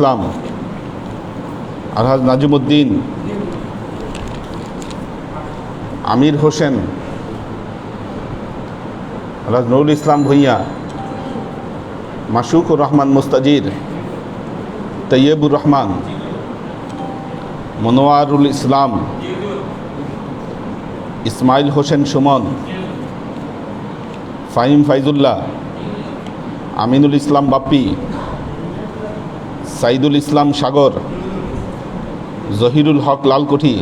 ইসলাম আলহাজ নাজিমুদ্দিন আমির হোসেন, আলহাজ নুরুল ইসলাম ভূঁইয়া, মাসুকুর রহমান মুস্তাজির, তৈয়বুর রহমান, মনোয়ারুল ইসলাম, ইসমাইল হোসেন সুমন, ফাহিম ফাইজুল্লাহ, আমিনুল ইসলাম বাপ্পি, সাইদুল ইসলাম সাগর, জহিরুল হক লালকুঠি,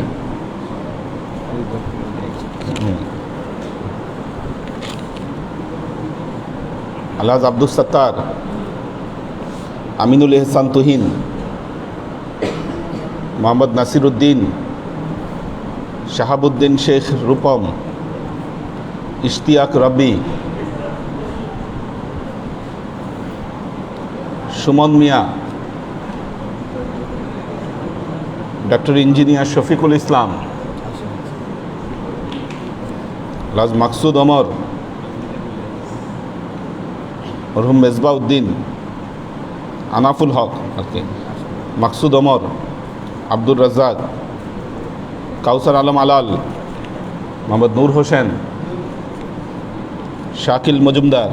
আলহাজ আব্দুস সাত্তার, আমিনুল এহসান তুহিন, মোহাম্মদ নাসিরুদ্দিন, শাহাবুদ্দিন শেখ রূপম, ইশতিয়াক রব্বি, Suman Mia, doctor engineer Shafiqul Islam, আলহাজ মাকসুদ ওমর, মরহুম মেজবা উদ্দিন, আনাফুল হক আর কি, মাকসুদ ওমর, আব্দুর রাজ্জাক, কাউসার আলম আলাল, মোহাম্মদ নূর হোসেন, শাকিল মজুমদার,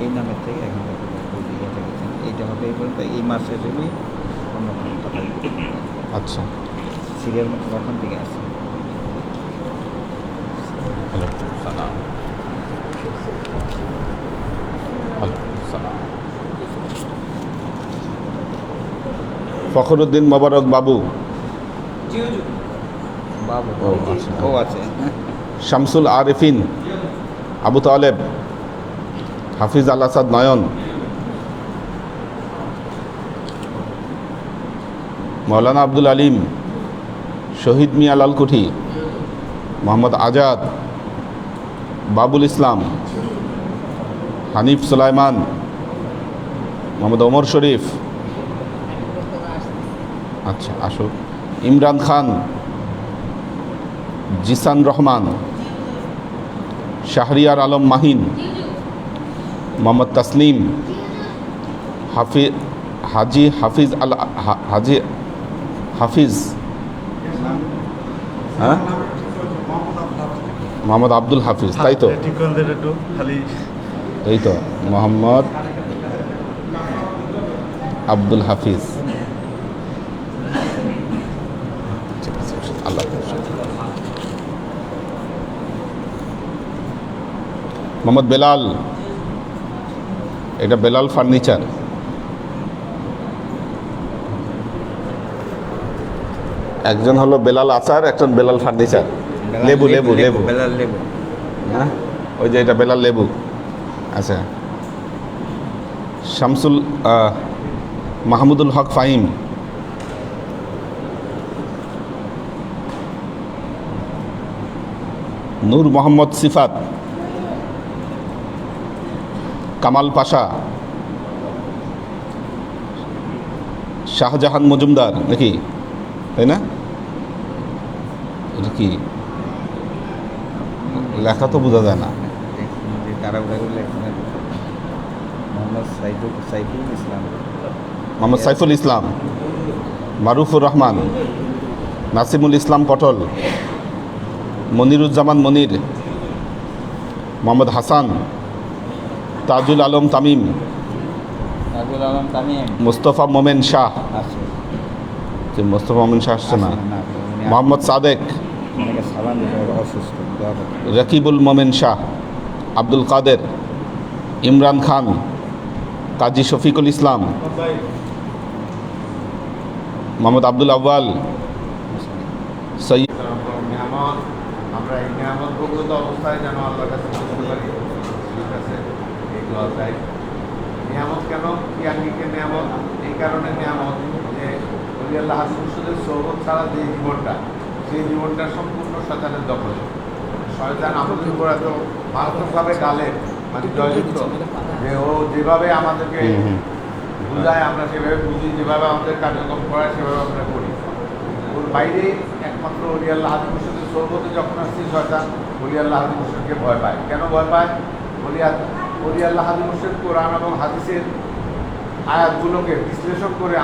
এই নামের থেকে এখন এইটা হবে এই পর্যন্ত, এই মাসের জন্যই অন্য কোনো কথা। আচ্ছা সিরিয়াল ওখান থেকে আসছে। ফখরুদ্দিন মোবারক বাবু, বাবু ও আছে, শামসুল আরিফিন, আবু তালেব, হাফিজ আল আসাদ নয়ন, মৌলানা আব্দুল আলিম, শহীদ মিয়া লালকুঠি, মোহাম্মদ আজাদ, বাবুল ইসলাম, হানিফ সুলাইমান, মোহাম্মদ ওমর শরীফ, আচ্ছা আসো, ইমরান খান, জিসান রহমান, শাহরিয়ার আলম মাহিন, মোহাম্মদ তাসলিম, হাজি হাফিজ আল হাজি হাফিজ, হ্যাঁ মোহাম্মদ আব্দুল হাফিজ, তাই তো, এই তো মোহাম্মদ আব্দুল হাফিজ। আল্লাহ মোহাম্মদ বেলাল, এটা বেলাল ফার্নিচার, একজন হলো বেলাল আচার, একজন বেলাল ফার্নিচার, লেবু লেবু লেবু বেলাল লেবু, হ্যাঁ ওই যে এটা বেলাল লেবু। আচ্ছা শামসুল মাহমুদুল হক ফাহিম, নূর মোহাম্মদ সিফাত, কামাল পাশা, শাহজাহান মজুমদার, নাকি তাই না? এটা কি লেখা তো বোঝা যায় না। মোহাম্মদ সাইফুল ইসলাম, মোহাম্মদ সাইফুল ইসলাম, মারুফুর রহমান, নাসিমুল ইসলাম পটল, মনিরুজ্জামান মনির, মোহাম্মদ হাসান, তাজুল আলম তামিম, মুস্তফা মোমেন শাহ, মুস্তফা মোমেন শাহ আসছে না, মোহাম্মদ সাদেক, রকিবুল মোমেন শাহ, আব্দুল কাদের, ইমরান খান, কাজী শফিকুল ইসলাম, মোহাম্মদ আব্দুল আউয়াল, সৈয়দ। আমরা এই নিয়ামত প্রকৃত অবস্থায় যেন আল্লাহর কাছে বুঝতে পারি, ঠিক আছে, এইগুলো চাই। নিয়ামত কেন, কি আঙ্গিকের নিয়ামত? এই কারণে নিয়ামত যে ওলি আল্লাহ হাসুদের সৌবত ছাড়া যে জীবনটা, সেই জীবনটা সম্পূর্ণ শয়তানের দখলে। শয়তান আমাদের উপর এত মারাত্মকভাবে গালে, মানে জয়যুক্ত, যে ও যেভাবে আমাদেরকে বুঝায় আমরা সেভাবে বুঝি, যেভাবে আমাদের কার্যক্রম করায় সেভাবে আমরা করি। ওর বাইরে একটা একমাত্র ওলি আল্লাহ হাদি মুর্শিদের সৌবতে যখন আসছে শয়তান ওলি আল্লাহ হাদি মুর্শিদকে ভয় পায়। কেন ভয় পায়? ওলি আল্লাহ হাদি মুর্শিদ কোরআন এবং হাদিসের আয়াতগুলোকে বিশ্লেষণ করে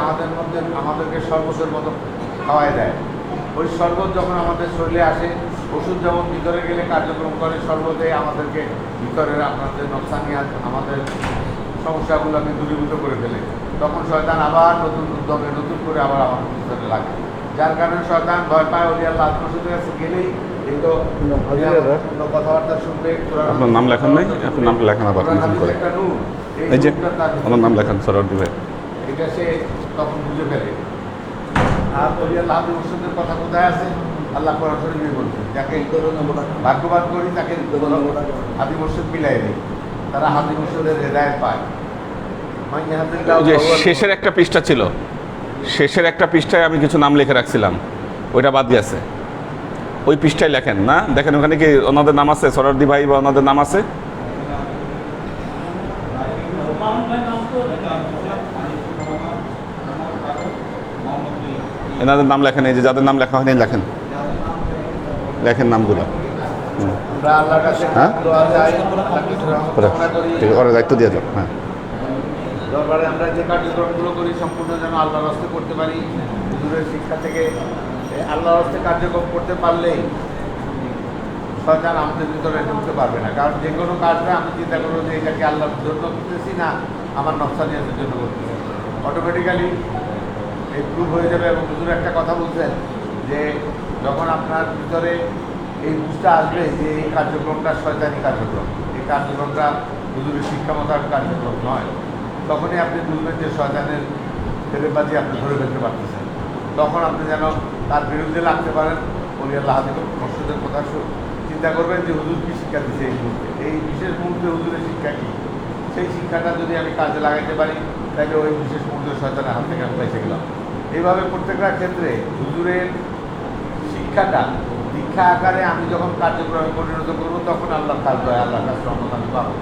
আমাদেরকে শরবতের মতো খাওয়াই দেয়। ওই শরবত যখন আমাদের শরীরে আসে, ওষুধ যেমন ভিতরে গেলে কার্যক্রম করে, শরবতে আমাদেরকে ভিতরের আপনাদের নকশানিয়াত আমাদের সমস্যাগুলোকে দূরীভূত করে ফেলে। তখন শয়তান আবার নতুন উদ্যমে নতুন করে আবার আমাদের ভিতরে লাগে, যার কারণে শয়তান ভয় পায় ওলি আল্লাহ আত্মসুদের কাছে গেলেই এই তো কথাবার্তা শুনবে। আপনার নাম লেখান নাই? আপনার নামটা লেখান আবার ফোন করে। এই যে আমার নাম লেখান সরওয়ার্দী ভাই। এটা সে তখন বুঝে ফেলে। আর ওলি আল্লাহ আত্মসুদের কথা কোথায় আছে? আল্লাহ কোরআন শরীফে বলছেন, যাকে ভাগ্যবান করি তাকে হাদি মুর্শিদ মিলাই দিই, তারা হাদি মুর্শিদের হেদায়েত পায়। যে শেষের একটা পৃষ্ঠা ছিল, শেষের একটা পৃষ্ঠায় আমি কিছু নাম লিখে রাখছিলাম, ওইটা বাদ দিয়েছে। ওই পৃষ্ঠায় লেখেন না, দেখেন ওখানে কি ওনাদের নাম আছে, সরওয়ার্দী ভাই বা ওনাদের নাম আছে? এনাদের নাম লেখেন, এই যে যাদের নাম লেখা হয়নি লেখেন, লেখেন নামগুলো। হ্যাঁ, ঠিক আছে, ওরা দায়িত্ব দিয়ে যাও। হ্যাঁ, দরবারে আমরা যে কার্যক্রমগুলো করি সম্পূর্ণ যেন আল্লাহর হস্তে করতে পারি। হুজুরের শিক্ষা থেকে আল্লাহর হস্তে কার্যক্রম করতে পারলেই শয়তান আমাদের ভিতরে ঢুকতে পারবে না। কারণ যে কোনো কাজটা আমি চিন্তা করবো যে এটাকে আল্লাহর জন্য করতেছি না আমার নকশানিয়াতের জন্য করতেছি, অটোমেটিক্যালি এই প্রুভ হয়ে যাবে। এবং হুজুর একটা কথা বলছেন যে যখন আপনার ভিতরে এই বুঝটা আসবে যে এই কার্যক্রমটা শয়তানি কার্যক্রম, এই কার্যক্রমটা হুজুরের শিক্ষামতার কার্যক্রম নয়, তখনই আপনি বুঝবেন যে শয়তানের ফেরেবাজি আপনি ধরে ফেলতে পারতেছেন। তখন আপনি যেন তার বিরুদ্ধে লাগতে পারেন। ওলি আল্লাহ হাদি মুর্শিদের কথা চিন্তা করবেন যে হুজুর কী শিক্ষা দিচ্ছে এই মুহূর্তে, এই বিশেষ মুহূর্তে হুজুরের শিক্ষা কী, সেই শিক্ষাটা যদি আমি কাজে লাগাইতে পারি তাহলে ওই বিশেষ মুহূর্তে শয়তানের হাত থেকে আমি বেঁচে গেলাম। এইভাবে প্রত্যেকটা ক্ষেত্রে হুজুরের শিক্ষাটা দীক্ষা আকারে আমি যখন কার্যক্রমে পরিণত করবো তখন আল্লাহ কাজ হয়, আল্লাহ কাজ রহমত আমি পাবো।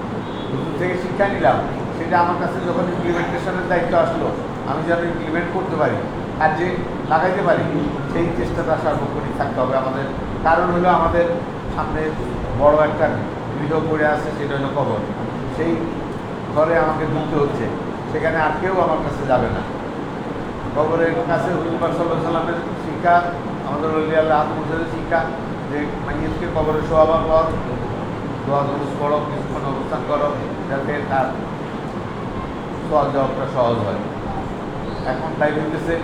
হুজুর থেকে শিক্ষা নিলাম, সেটা আমার কাছে যখন ইমপ্লিমেন্টেশনের দায়িত্ব আসলো আমি যেন ইমপ্লিমেন্ট করতে পারি, কাজে লাগাইতে পারি, সেই চেষ্টাটা সার্বক্ষণিক থাকতে হবে আমাদের। কারণ হলো আমাদের সামনে বড় একটা গৃহ পড়ে আছে, সেটা হলো কবর। সেই ঘরে আমাকে ঢুকতে হচ্ছে, সেখানে আর কেউ আমার কাছে যাবে না। কবরের কাছে হুজুর সাল্লাল্লাহু আলাইহি সাল্লামের শিক্ষা, আমাদের ওলি আল্লাহ আত্মসুদের শিক্ষা যে মাইয়িতকে কবরে শোয়াবার পর দোয়া দুরূদ করো, কিছুক্ষণ অবস্থান করো, যাতে তার সওয়াল জবাবটা সহজ হয়। এখন তাই হইতেছে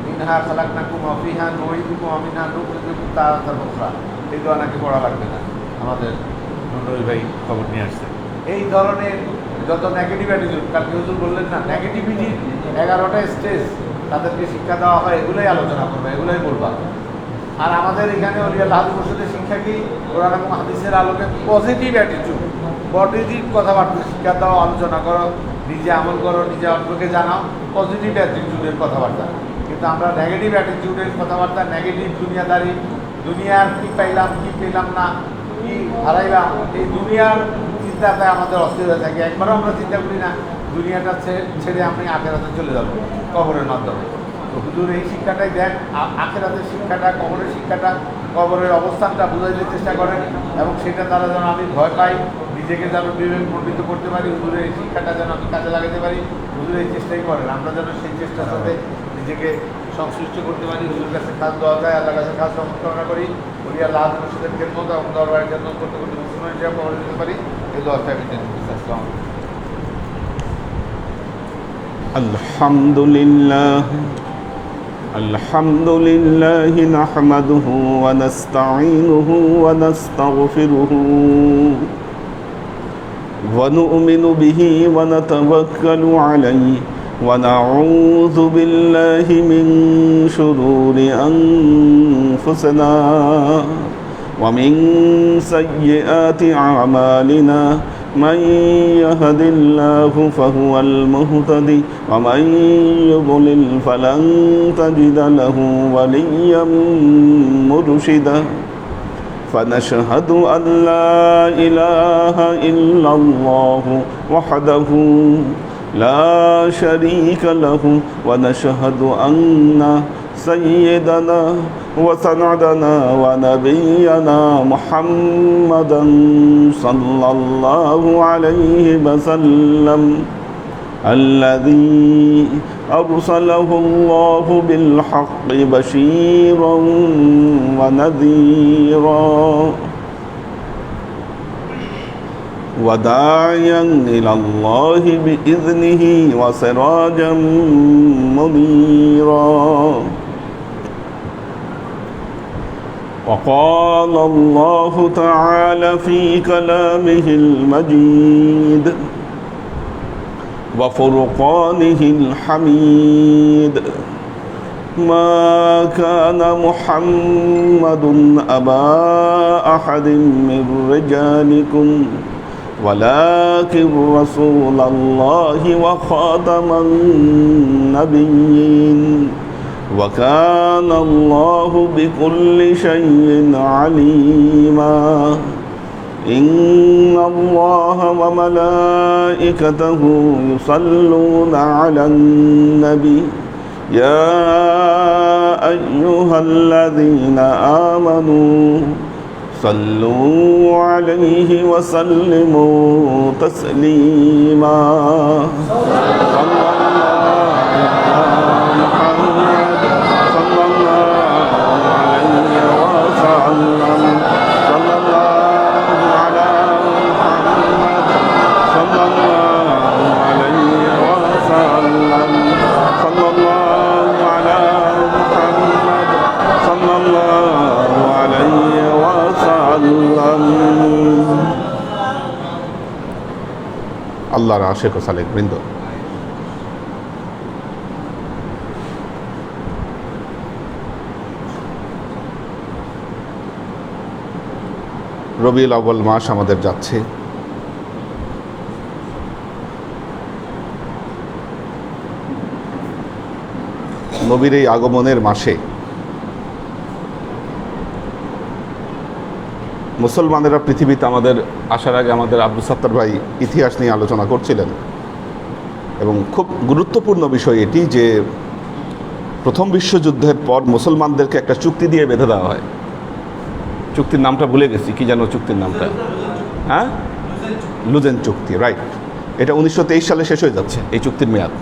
মিনহা খালাকনাকুম ওয়া ফিহা নুঈদুকুম ওয়া মিনহা নুখরিজুকুম তারাতান উখরা। এই দোয়া নাকি পড়া লাগবে না, আমাদের নন্দী ভাই খবর নিয়ে আসছে। এই ধরনের যত নেগেটিভ অ্যাটিটিউড, কালকে হুজুর বললেন না নেগেটিভিটির 11টা স্টেজ তাদেরকে শিক্ষা দেওয়া হয়, এগুলোই আলোচনা করবে, এগুলোই বলবা। আর আমাদের এখানে ওলি আল্লাহ হাদি মুর্শিদের শিক্ষা কি? কোরআন এবং হাদিসের আলোকে পজিটিভ অ্যাটিটিউড, পজিটিভ কথাবার্তা শিক্ষা দাও, আলোচনা করো, নিজে আমল করো, নিজে অল্পকে জানাও, পজিটিভ অ্যাটিটিউডের কথাবার্তা। কিন্তু আমরা নেগেটিভ অ্যাটিটিউডের কথাবার্তা, নেগেটিভ দুনিয়াদারি, দুনিয়ার কী পাইলাম কী পেলাম না, কী হারাইলাম, এই দুনিয়ার চিন্তাতে আমাদের অস্থির হয়ে থাকে। একবারও আমরা চিন্তা করি না দুনিয়াটা ছেড়ে আমি আখেরাতে চলে যাব কবরের মাধ্যমে। তো হুজুর এই শিক্ষাটাই দেন, আখেরাতের শিক্ষাটা, কবরের শিক্ষাটা, কবরের অবস্থানটা বুঝাইতে চেষ্টা করেন, এবং সেটা দ্বারা যেন আমি ভয় পাই, নিজেকে যেন বিবেক মণ্ডিত করতে পারি, হুজুরের এই শিক্ষাটা যেন আমি কাজে লাগাতে পারি। হুজুর এই চেষ্টাই করেন, আমরা যেন সেই চেষ্টার সাথে নিজেকে সংশ্লিষ্ট করতে পারি। হুজুরের কাছে খাস দেওয়া যায়, আল্লাহর কাছে খাস কামনা করি, উনি আল্লাহ মুর্শিদের খেদমত এবং দরবারের খেদমত করতে করতে মুসলমান হিসেবে কবর দিতে পারি। এই দোয়াটা আমি আসসালাম। আলহামদুলিল্লাহ الحمد لله نحمده ونستعينه ونستغفره ونؤمن به ونتوكل عليه ونعوذ بالله من شرور أنفسنا ومن سيئات أعمالنا من يهد الله فهو المهتدي ومن يضلل فلن تجد له وليا مرشدا فنشهد أن لا إله إلا الله وحده لا شريك له ونشهد أن سيدنا وسندنا ونبينا محمدا صلى الله عليه وسلم الذي أرسله الله بالحق بشيرا ونذيرا وداعيا إلى الله بإذنه وسراجا منيرا وقال الله تعالى في كلامه المجيد وفرقانه الحميد ما كان محمد أبا أحد من رجالكم ولكن رسول الله وخاتم النبيين وكان الله بكل شيء عليما إن الله وملائكته يصلون على النبي يا أيها الذين آمنوا صلوا عليه وسلموا تسليما আল্লাহর আশিক ও সালেক বৃন্দ, রবিউল আউয়াল মাস আমাদের যাচ্ছে। নবীর এই আগমনের মাসে মুসলমানেরা পৃথিবীতে আমাদের আসার আগে আমাদের আব্দুল সাত্তার ভাই ইতিহাস নিয়ে আলোচনা করছিলেন এবং খুব গুরুত্বপূর্ণ বিষয় এটি যে প্রথম বিশ্বযুদ্ধের পর মুসলমানদেরকে একটা চুক্তি দিয়ে বেঁধে দেওয়া হয়। চুক্তির নামটা ভুলে গেছি, কি জানো চুক্তির নামটা? হ্যাঁ, লুজেন চুক্তি, রাইট। এটা 1923 সালে শেষ হয়ে যাচ্ছে এই চুক্তির মেয়াদ।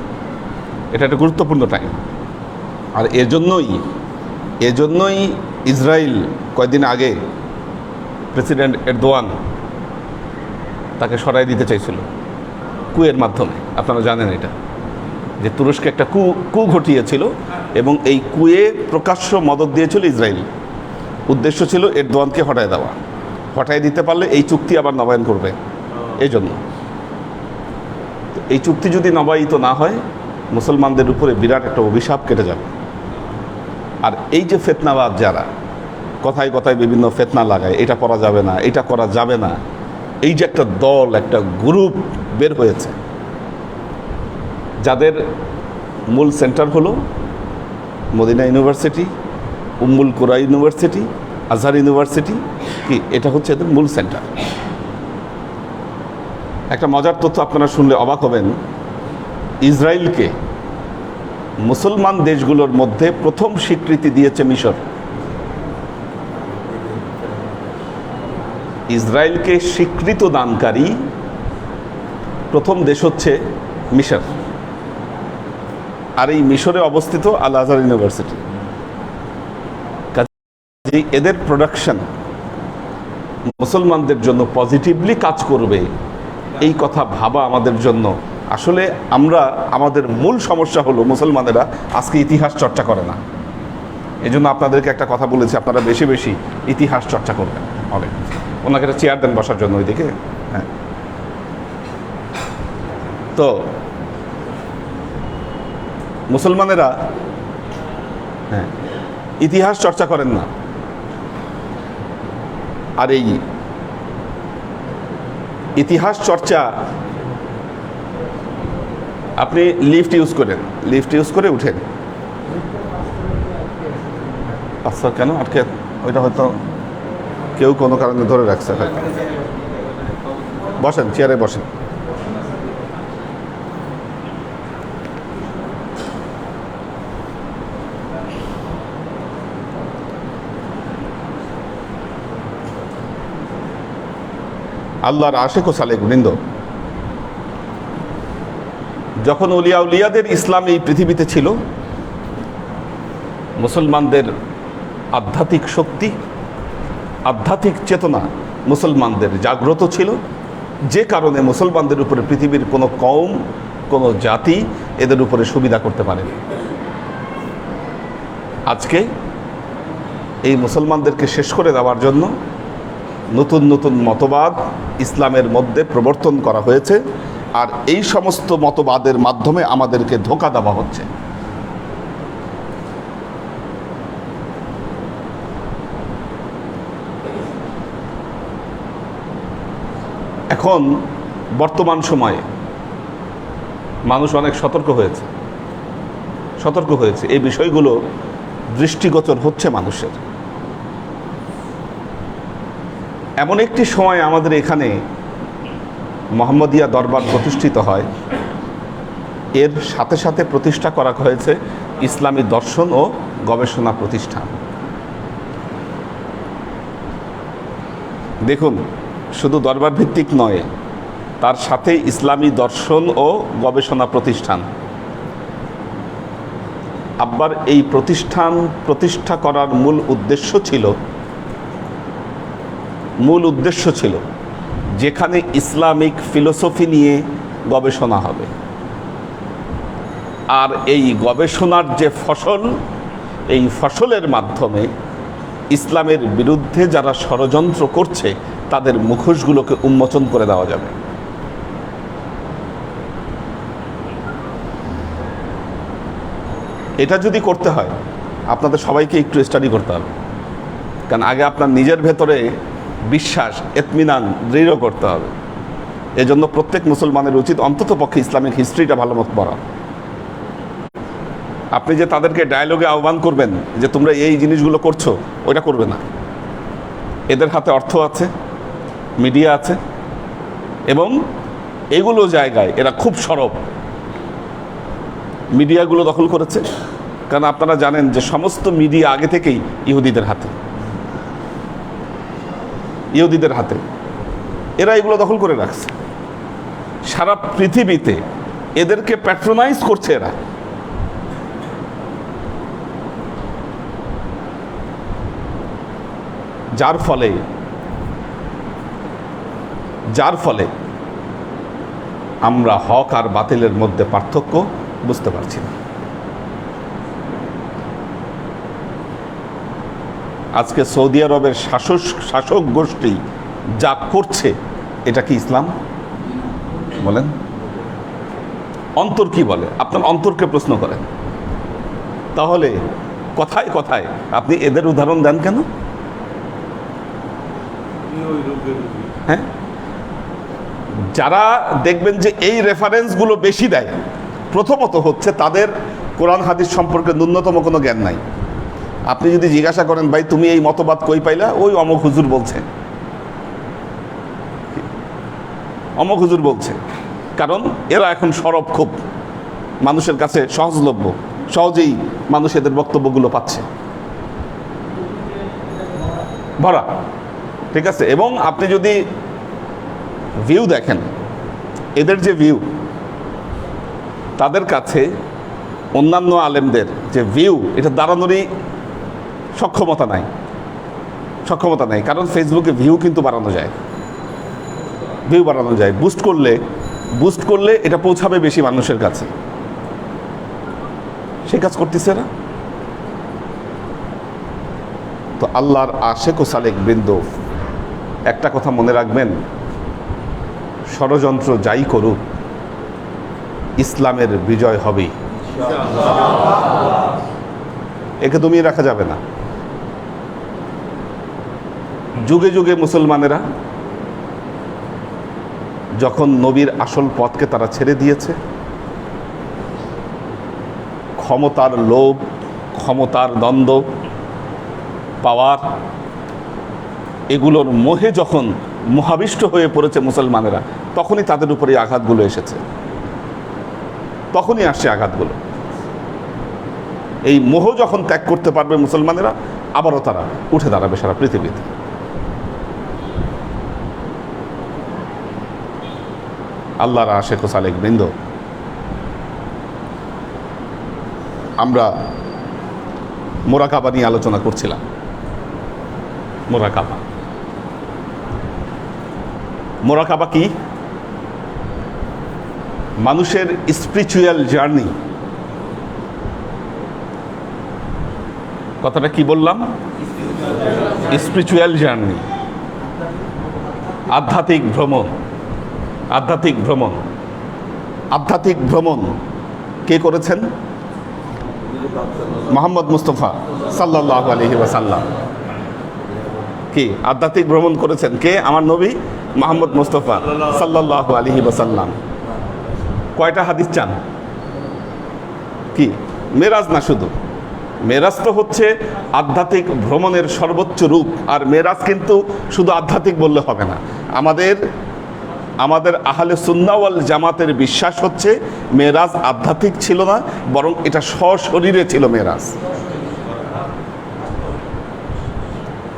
এটা একটা গুরুত্বপূর্ণ টাইম। আর এজন্যই ইসরায়েল কয়েকদিন আগে প্রেসিডেন্ট এরদোয়ান তাকে সরাই দিতে চাইছিল কুয়ের মাধ্যমে। আপনারা জানেন এটা, যে তুরস্কে একটা কু ঘটিয়েছিল এবং এই কুয়ে প্রকাশ্য মদদ দিয়েছিল ইসরায়েল। উদ্দেশ্য ছিল এরদোয়ানকে হটায় দেওয়া। হটায় দিতে পারলে এই চুক্তি আবার নবায়ন করবে। এই জন্য এই চুক্তি যদি নবায়িত না হয় মুসলমানদের উপরে বিরাট একটা অভিশাপ কেটে যাবে। আর এই যে ফেতনাবাদ, যারা কথায় কথায় বিভিন্ন ফেতনা লাগায়, এটা করা যাবে না, এটা করা যাবে না, এই যে একটা দল, একটা গ্রুপ বের হয়েছে, যাদের মূল সেন্টার হলো মদিনা ইউনিভার্সিটি, উম্মুল কুরা ইউনিভার্সিটি, আজহার ইউনিভার্সিটি, কি এটা হচ্ছে এদের মূল সেন্টার। একটা মজার তথ্য আপনারা শুনলে অবাক হবেন, ইসরায়েলকে মুসলমান দেশগুলোর মধ্যে প্রথম স্বীকৃতি দিয়েছে মিশর। ইসরায়েলকে স্বীকৃত দানকারী প্রথম দেশ হচ্ছে মিশর। আর এই মিশরে অবস্থিত আল আজহার ইউনিভার্সিটি। কাজেই এদের প্রোডাকশন মুসলমানদের জন্য পজিটিভলি কাজ করবে, এই কথা ভাবা আমাদের জন্য আসলে আমাদের মূল সমস্যা হলো মুসলমানেরা আজকে ইতিহাস চর্চা করে না। এই জন্য আপনাদেরকে একটা কথা বলেছি, আপনারা বেশি বেশি ইতিহাস চর্চা করবেন। অনেক ওনাকে একটা চেয়ার দেন বসার জন্য ওইদিকে। হ্যাঁ, তো মুসলমানেরা ইতিহাস চর্চা করেন না। আর এই ইতিহাস চর্চা আপনি লিফট ইউজ করে উঠেন। আচ্ছা, কেন আটকে? ওইটা হয়তো কেউ কোনো কারণে ধরে রাখছে। বসেন, চেয়ারে বসেন। আল্লাহর আশিক ও সালেক বৃন্দ, যখন উলিয়া উলিয়াদের ইসলাম এই পৃথিবীতে ছিল, মুসলমানদের আধ্যাত্মিক শক্তি, আধ্যাত্মিক চেতনা মুসলমানদের জাগ্রত ছিল, যে কারণে মুসলমানদের উপরে পৃথিবীর কোনো কওম, কোনো জাতি এদের উপরে সুবিধা করতে পারেনি। আজকে এই মুসলমানদেরকে শেষ করে দেওয়ার জন্য নতুন নতুন মতবাদ ইসলামের মধ্যে প্রবর্তন করা হয়েছে, আর এই সমস্ত মতবাদের মাধ্যমে আমাদেরকে ধোঁকা দেওয়া হচ্ছে। এখন বর্তমান সময়ে মানুষ অনেক সতর্ক হয়েছে, এই বিষয়গুলো দৃষ্টিগোচর হচ্ছে মানুষের। এমন একটি সময় আমাদের এখানে মোহাম্মদিয়া দরবার প্রতিষ্ঠিত হয়, এর সাথে সাথে প্রতিষ্ঠা করা হয়েছে ইসলামী দর্শন ও গবেষণা প্রতিষ্ঠান। দেখুন, শুধু দরবার ভিত্তিক নয়, তার সাথে ইসলামী দর্শন ও গবেষণা প্রতিষ্ঠান। আব্বার এই প্রতিষ্ঠা করার মূল উদ্দেশ্য ছিল যেখানে ইসলামিক ফিলোসফি নিয়ে গবেষণা হবে, আর এই গবেষণার যে ফসল, এই ফসলের মাধ্যমে ইসলামের বিরুদ্ধে যারা ষড়যন্ত্র করছে তাদের মুখোশগুলোকে উন্মোচন করে দেওয়া যাবে। এটা যদি করতে হয়, আপনাদের সবাইকে একটু স্টাডি করতে হবে, কারণ আগে আপনার নিজের ভেতরে বিশ্বাস, ইতমিনান দৃঢ় করতে হবে। এজন্য প্রত্যেক মুসলমানের উচিত অন্তত পক্ষে ইসলামিক হিস্ট্রিটা ভালো মতো পড়া। আপনি যে তাদেরকে ডায়ালগে আহ্বান করবেন যে তোমরা এই জিনিসগুলো করছো, ওইটা করবে না। এদের হাতে অর্থ আছে, মিডিয়া আছে, এবং এগুলো জায়গায় এরা খুব সরব। মিডিয়াগুলো দখল করেছে, কারণ আপনারা জানেন যে সমস্ত মিডিয়া আগে থেকেই ইহুদিদের হাতে এরা এগুলো দখল করে রাখছে। সারা পৃথিবীতে এদেরকে প্যাট্রোনাইজ করছে এরা। যার ফলে আমরা হক আর বাতিলের মধ্যে পার্থক্য বুঝতে পারছি না। আজকে সৌদি আরবের শাসক গোষ্ঠী যা করছে, এটা কি ইসলাম? বলেন, অন্তর কি বলে? আপনার অন্তরকে প্রশ্ন করেন। তাহলে কথায় কথায় আপনি এদের উদাহরণ দেন কেন? হ্যাঁ, যারা দেখবেন যে এই রেফারেন্সগুলো বেশি দেয়, প্রথমত হচ্ছে তাদের কোরআন হাদিস সম্পর্কে ন্যূনতম কোনো জ্ঞান নাই। আপনি যদি জিজ্ঞাসা করেন, ভাই তুমি এই মতবাদ কই পাইলা? ওই অমুক হুজুর বলছে, অমুক হুজুর বলছে। কারণ এরা এখন সরব, খুব মানুষের কাছে সহজলভ্য, সহজেই মানুষ এদের বক্তব্যগুলো পাচ্ছে, ভরা। ঠিক আছে? এবং আপনি যদি ভিউ দেখেন, এদের যে ভিউ, তাদের কাছে অন্যান্য আলেমদের যে ভিউ, এটা দাঁড়ানোরই সক্ষমতা নাই। কারণ ফেসবুকে ভিউ কিন্তু বাড়ানো যায়, বুস্ট করলে এটা পৌঁছাবে বেশি মানুষের কাছে। সেই কাজ করতেছে না। তো আল্লাহর আশিক ও সালেক বৃন্দ, একটা কথা মনে রাখবেন, ষড়যন্ত্র যাই করুক, ইসলামের বিজয় হবেই। একে দমিয়ে রাখা যাবে না। যুগে যুগে মুসলমানেরা যখন নবীর আসল পথকে তারা ছেড়ে দিয়েছে, ক্ষমতার লোভ, ক্ষমতার দ্বন্দ্ব, পাওয়ার, এগুলোর মোহে যখন মোহাবিষ্ট হয়ে পড়েছে মুসলমানেরা, তখনই তাদের উপরে আঘাতগুলো এসেছে, তখনই আসছে আঘাতগুলো। এই মোহ যখন ত্যাগ করতে পারবে মুসলমানেরা, আবারও তারা উঠে দাঁড়াবে সারা পৃথিবীতে। আল্লাহর আশেক ও সালেক বৃন্দ, আমরা মোরাকাবা নিয়ে আলোচনা করছিলাম। মোরাকাবা, মোরাকাবা কি? মানুষের স্পিরিচুয়াল জার্নি। কথাটা কি বললাম? স্পিরিচুয়াল জার্নি, আধ্যাত্মিক ভ্রমণ। আধ্যাত্মিক ভ্রমণ, আধ্যাত্মিক ভ্রমণ কে করেছেন? মুহাম্মদ মুস্তাফা সাল্লাল্লাহু আলাইহি ওয়াসাল্লাম। কি আধ্যাত্মিক ভ্রমণ করেছেন কে? আমার নবী মুহাম্মদ মুস্তাফা সাল্লাল্লাহু আলাইহি ওয়াসাল্লাম। কয়টা হাদিস চান? কি মেরাজ না শুধু? মেরাজ তো হচ্ছে আধ্যাত্মিক ভ্রমণের সর্বোচ্চ রূপ। আর মেরাজ কিন্তু শুধু আধ্যাত্মিক বললে হবে না। আমাদের আহলে সুন্নাহ ওয়াল জামাতের বিশ্বাস হচ্ছে মেরাজ আধ্যাত্মিক ছিল না, বরং এটা সশরীরে ছিল মেরাজ।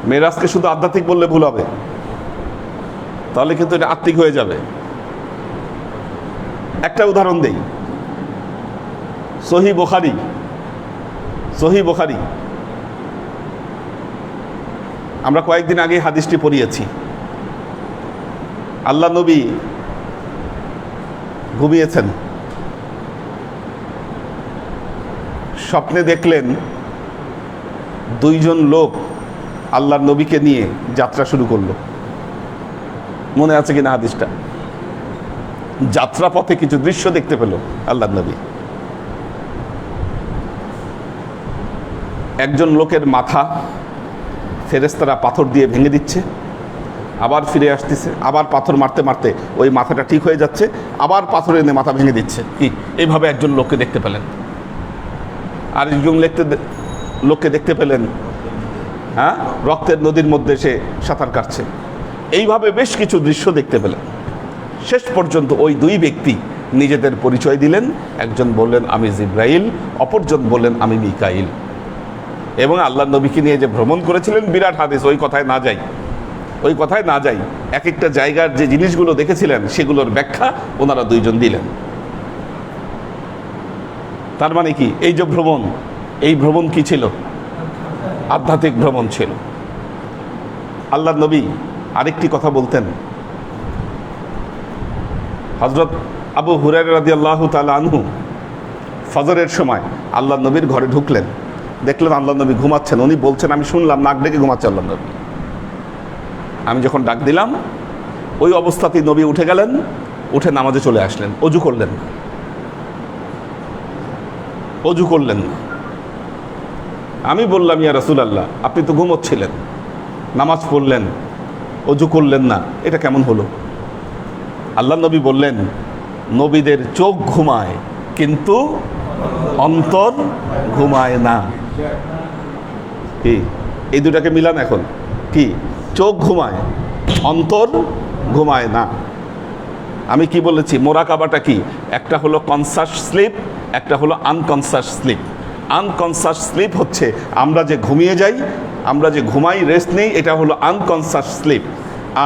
মেরাজকে শুধু আধ্যাত্মিক বললে ভুল হবে, তাহলে কিন্তু এটা আত্মিক হয়ে যাবে। একটা উদাহরণ দেই, সহিহ বুখারী। সহিহ বুখারী আমরা কয়েকদিন আগে হাদিসটি পড়িয়েছি। আল্লাহ নবী ঘুমিয়েছেন, স্বপ্নে দেখলেন দুইজন লোক আল্লাহর নবীকে নিয়ে যাত্রা শুরু করলো। মনে আছে কিনা হাদিসটা? যাত্রা পথে কিছু দৃশ্য দেখতে পেল আল্লাহর নবী। একজন লোকের মাথা ফেরেশতারা পাথর দিয়ে ভেঙে দিচ্ছে, আবার ফিরে আসতেছে, আবার পাথর মারতে মারতে ওই মাথাটা ঠিক হয়ে যাচ্ছে, আবার পাথর এনে মাথা ভেঙে দিচ্ছে। কি এইভাবে একজন লোককে দেখতে পেলেন। আর একজন লোককে দেখতে পেলেন হ্যাঁ রক্তের নদীর মধ্যে সে সাঁতার কাটছে। এইভাবে বেশ কিছু দৃশ্য দেখতে পেলেন। শেষ পর্যন্ত ওই দুই ব্যক্তি নিজেদের পরিচয় দিলেন। একজন বললেন আমি জিব্রাইল, অপরজন বললেন আমি মিকাইল। এবং আল্লাহ নবীকে নিয়ে যে ভ্রমণ করেছিলেন, বিরাট হাদিস, ওই কথায় না যাই। এক একটা জায়গার যে জিনিসগুলো দেখেছিলেন সেগুলোর ব্যাখ্যা ওনারা দুইজন দিলেন। তার মানে কি, এই যে ভ্রমণ, এই ভ্রমণ কি ছিল? আধ্যাত্মিক ভ্রমণ ছিল। আল্লাহ নবী আরেকটি কথা বলতেন। হযরত আবু হুরায়রা রাদিয়াল্লাহু তাআলা আনহু ফজরের সময় আল্লাহ নবীর ঘরে ঢুকলেন, দেখলেন আল্লাহ নবী ঘুমাচ্ছেন। উনি বলছেন আমি শুনলাম নাক ডেকে ঘুমাচ্ছে আল্লাহ নবী। আমি যখন ডাক দিলাম ওই অবস্থাতেই নবী উঠে গেলেন, উঠে নামাজে চলে আসলেন। অজু করলেন না। আমি বললাম ইয়া রাসূলুল্লাহ, আপনি তো ঘুমোচ্ছিলেন, নামাজ পড়লেন, অজু করলেন না, এটা কেমন হলো? আল্লাহ নবী বললেন নবীদের চোখ ঘুমায় কিন্তু অন্তর ঘুমায় না। কি এই দুটাকে মিলান এখন? কি চোখ ঘুমায়, অন্তর ঘুমায় না। আমি কি বলেছি? মোরাকাবাটা কি? একটা হলো কনসাস স্লিপ, একটা হলো আনকনসাস স্লিপ। আনকনসাস স্লিপ হচ্ছে আমরা যে ঘুমিয়ে যাই, আমরা যে ঘুমাই, রেস্ট নেই, এটা হলো আনকনসাস স্লিপ।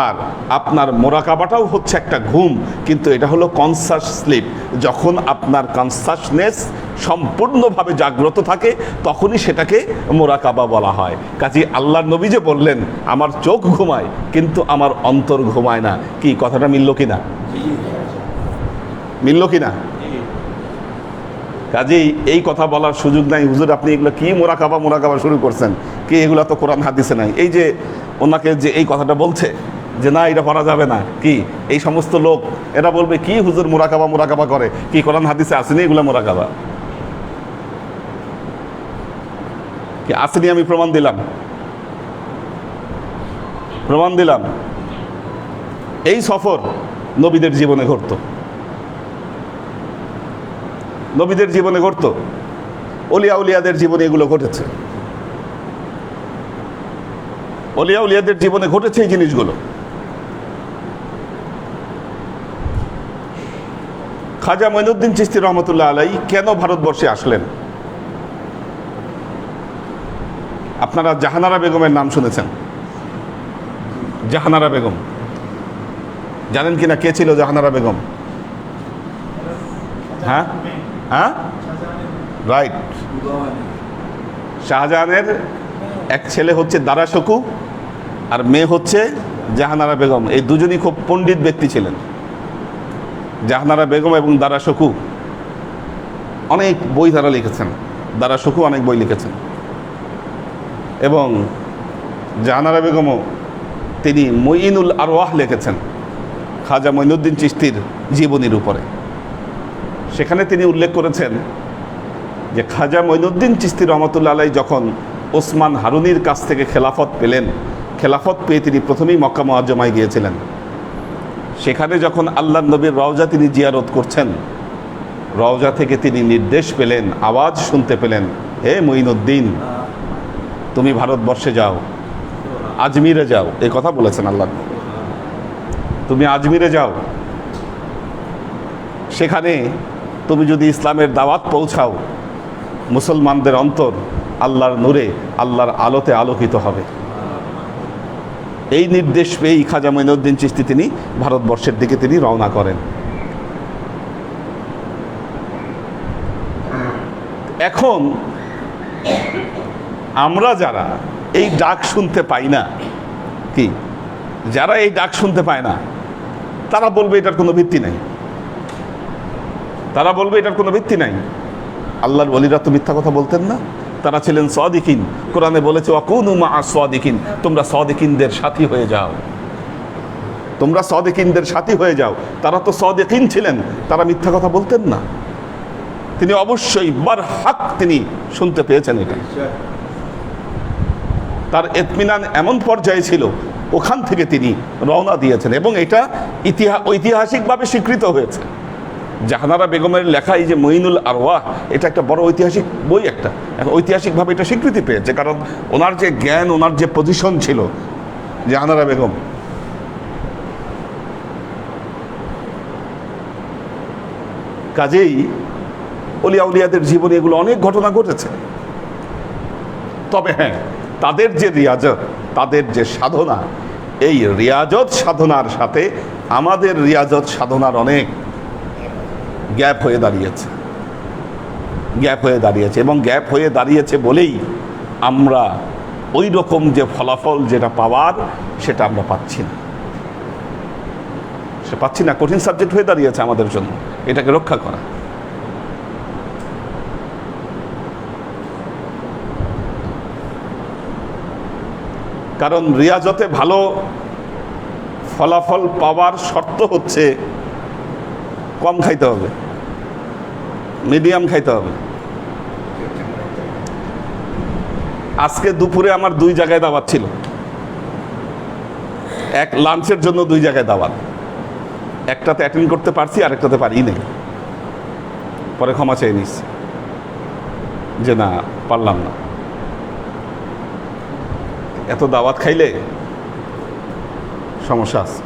আর আপনার মোরাকাবাটাও হচ্ছে একটা ঘুম, কিন্তু এটা হলো কনসাস স্লিপ। যখন আপনার কনসাসনেস সম্পূর্ণভাবে জাগ্রত থাকে তখনই সেটাকে মোরাকাবা বলা হয়। কাজেই আল্লাহর নবী যে বললেন আমার চোখ ঘুমায় কিন্তু আমার অন্তর ঘুমায় না, কি কথাটা মিলল কিনা? কাজেই এই কথা বলার সুযোগ নাই, হুজুর আপনি এগুলো কি মোরাকাবা শুরু করছেন, কি এগুলো তো কোরআন হাদিসে নাই। এই যে ওনাকে যে এই কথাটা বলছে যে না এটা করা যাবে না, কি এই সমস্ত লোক এরা বলবে কি হুজুর মোরাকাবা করে, কি কোরআন হাদিসে আসেনি এগুলো মোরাকাবা? কি আসেনি? আমি প্রমাণ দিলাম। এই সফর নবীদের জীবনে ঘটতো, উলিয়াদের জীবনে এগুলো ঘটেছে। উলিয়াদের জীবনে ঘটেছে এই জিনিসগুলো। খাজা মঈনুদ্দিন চিশতি রহমতুল্লাহ আলাইহি কেন ভারতবর্ষে আসলেন? আপনারা জাহানারা বেগমের নাম শুনেছেন? জাহানারা বেগম জানেন কিনা কে ছিল জাহানারা বেগম? হ্যাঁ হ্যাঁ রাইট। শাহজাহানের এক ছেলে হচ্ছে দারা শকু আর মেয়ে হচ্ছে জাহানারা বেগম। এই দুজনই খুব পণ্ডিত ব্যক্তি ছিলেন। জাহানারা বেগম এবং দারা শকু অনেক বই তারা লিখেছেন। দারা শকু অনেক বই লিখেছেন এবং জাহানারা বেগমও তিনি মঈনুল আরওয়াহ লিখেছেন খাজা মঈনুদ্দিন চিশতির জীবনীর উপরে। সেখানে তিনি উল্লেখ করেছেন যে খাজা মঈনুদ্দিন চিশতি রহমতুল্লাহ আলাইহি যখন ওসমান হারুনির কাছ থেকে খেলাফত পেলেন, খেলাফত পেয়ে তিনি প্রথমেই মক্কা মুআজ্জমায় গিয়েছিলেন। সেখানে যখন আল্লাহর নবীর রওজা তিনি জিয়ারত করছেন, রওজা থেকে তিনি নির্দেশ পেলেন, আওয়াজ শুনতে পেলেন, হে মঈনুদ্দিন তুমি ভারতবর্ষে যাও, আজমিরে যাও। এই কথা বলেছেন আল্লাহ, তুমি আজমিরে যাও, সেখানে তুমি যদি ইসলামের দাওয়াত পৌঁছাও মুসলমানদের অন্তর আল্লাহর নূরে আল্লাহর আলোতে আলোকিত হবে। এই নির্দেশ পেয়েই খাজা মঈনুদ্দিন চিশতি তিনি ভারতবর্ষের দিকে তিনি রওনা করেন। এখন আমরা যারা এই ডাক শুনতে পাই না, কি যারা এই ডাক শুনতে পায় না, তারা বলবে এটার কোনো ভিত্তি নাই, তারা বলবে এটার কোনো ভিত্তি নাই। আল্লাহর ওলিরা তো মিথ্যা কথা বলতেন না, তারা ছিলেন সাদিকিন। কোরআনে বলেছে ওয়াকুনু মা'আস সাদিকিন, তোমরা সাদিকিনদের সাথী হয়ে যাও, তোমরা সাদিকিনদের সাথী হয়ে যাও। তারা তো সাদিকিন ছিলেন, তারা মিথ্যা কথা বলতেন না। তিনি অবশ্যই বারহাক তিনি শুনতে পেয়েছেন এটা। তার ইতমিনান এমন পর্যায়ে ছিল, ওখান থেকে তিনি রওনা দিয়েছেন এবং এটা ঐতিহাসিকভাবে স্বীকৃত হয়েছে। জাহানারা বেগমের লেখা এই যে মঈনুল আরওয়াহ, এটা একটা বড় ঐতিহাসিক বই, একটা ঐতিহাসিকভাবে এটা স্বীকৃতি পেয়েছে, কারণ ওনার যে জ্ঞান, ওনার যে পজিশন ছিল জাহানারা বেগম। কাজেই অলিয়া উলিয়াদের জীবনে এগুলো অনেক ঘটনা ঘটেছে। তবে হ্যাঁ, তাদের যে রিয়াজত, তাদের যে সাধনা, এই রিয়াজত সাধনার সাথে আমাদের রিয়াজত সাধনার অনেক গ্যাপ হয়ে দাঁড়িয়েছে, গ্যাপ হয়ে দাঁড়িয়েছে। এবং গ্যাপ হয়ে দাঁড়িয়েছে বলেই আমরা ওই রকম যে ফলাফল যেটা পাওয়ার সেটা আমরা পাচ্ছি না, সে পাচ্ছি না। কঠিন সাবজেক্ট হয়ে দাঁড়িয়েছে আমাদের জন্য এটাকে রক্ষা করা। কারণ রিয়াজতে ভালো ফলাফল পাওয়ার শর্ত হচ্ছে কম খাইতে হবে, মিডিয়াম খাইতে হবে। আজকে দুপুরে আমার 2 জায়গায় দাওয়াত ছিল, এক লাঞ্চের জন্য 2 জায়গায় দাওয়াত। একটাতে অ্যাটেন্ড করতে পারছি, আরেকটাতে পারি নাই। পরে ক্ষমা চেয়ে নিচ্ছি যে না, পারলাম না। এত দাওয়াত খাইলে সমস্যা আছে।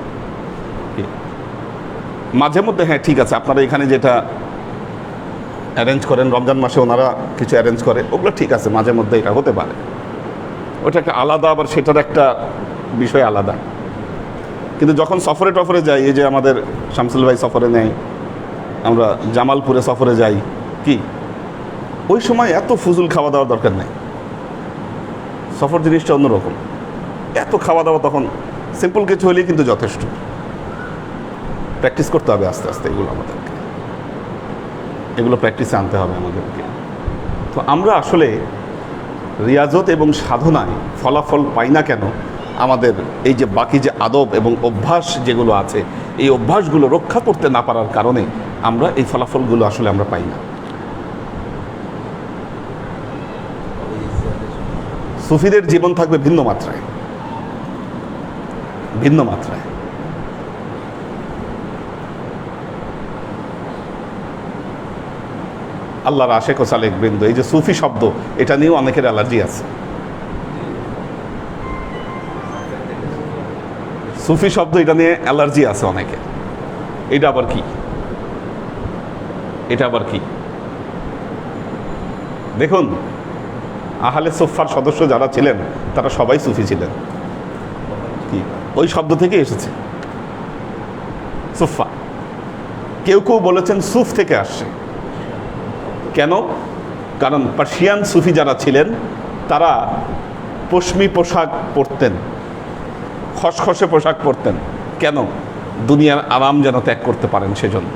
মাঝে মধ্যে হ্যাঁ ঠিক আছে, আপনারা এখানে যেটা অ্যারেঞ্জ করেন, রমজান মাসে ওনারা কিছু অ্যারেঞ্জ করে, ওগুলো ঠিক আছে, মাঝে মধ্যে এটা হতে পারে। ওটা একটা আলাদা, আবার সেটার একটা বিষয় আলাদা। কিন্তু যখন সফরে টফরে যাই, এই যে আমাদের শামসুল ভাই সফরে নেয়, আমরা জামালপুরে সফরে যাই, কি ওই সময় এত ফুজুল খাওয়া দাওয়ার দরকার নেই। সফর জিনিসটা অন্যরকম, এত খাওয়া দাওয়া তখন সিম্পল কিছু হলেই কিন্তু যথেষ্ট। প্র্যাকটিস করতে হবে আস্তে আস্তে, এগুলো আমাদেরকে, এগুলো প্র্যাকটিসে আনতে হবে আমাদেরকে। তো আমরা আসলে রিয়াজত এবং সাধনায় ফলাফল পাই না কেন? আমাদের এই যে বাকি যে আদব এবং অভ্যাস যেগুলো আছে, এই অভ্যাসগুলো রক্ষা করতে না পারার কারণে আমরা এই ফলাফলগুলো আসলে আমরা পাই না। সুফিদের জীবন থাকবে ভিন্ন মাত্রায়, ভিন্ন মাত্রায়। আল্লাহর আশেক ও সালেক বৃন্দ, এই যে সুফি শব্দ, এটা নিয়েও অনেকের অ্যালার্জি আছে। সুফি শব্দ, এটা নিয়ে অ্যালার্জি আছে অনেকে। এটা আবার কি? এটা আবার কি? দেখুন, আহলে সুফার সদস্য যারা ছিলেন তারা সবাই সুফি ছিলেন। কি ওই শব্দ থেকে এসেছে সুফা। কেউ কেউ বলেছেন সুফ থেকে আসছে। কেন? কারণ পার্সিয়ান সুফি যারা ছিলেন তারা পশমি পোশাক পরতেন, খসখসে পোশাক পরতেন। কেন? দুনিয়ার আরাম যেন ত্যাগ করতে পারেন, সেজন্য,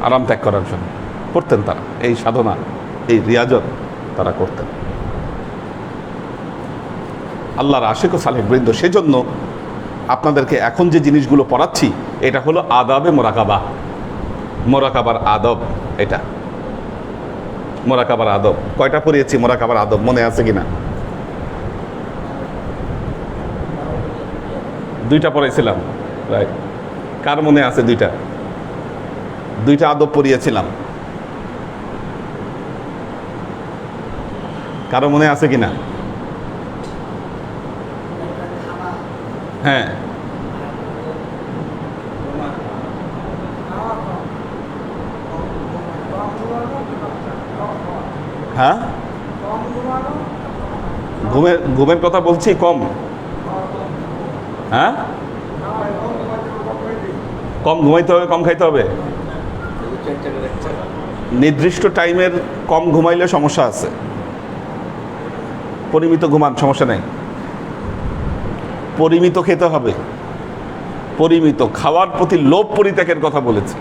আরাম ত্যাগ করার জন্য করতেন তারা এই সাধনা, এই রিয়াজত তারা করতেন। আল্লাহর আশিক ও সালেহ বৃন্দ, সেজন্য আপনাদেরকে এখন যে জিনিসগুলো পড়াচ্ছি এটা হলো আদাবে মোরাকাবা, মোরাকাবার আদব। এটা মোরাকাবার আদব। কয়টা পড়িয়েছি মোরাকাবার আদব, মনে আছে কিনা? 2টা পড়াইছিলাম, রাইট। কার মনে আছে? 2টা আদব পড়িয়েছিলাম, কারো মনে আছে কিনা? হ্যাঁ, হ্যাঁ, ঘুমের কথা বলছি, কম। হ্যাঁ, কম ঘুমাইতে হবে, কম খাইতে হবে। নির্দিষ্ট টাইমের কম ঘুমাইলে সমস্যা আছে, পরিমিত ঘুমান, সমস্যা নেই। পরিমিত খেতে হবে, পরিমিত খাওয়ার প্রতি লোভ পরিত্যাগের কথা বলেছি।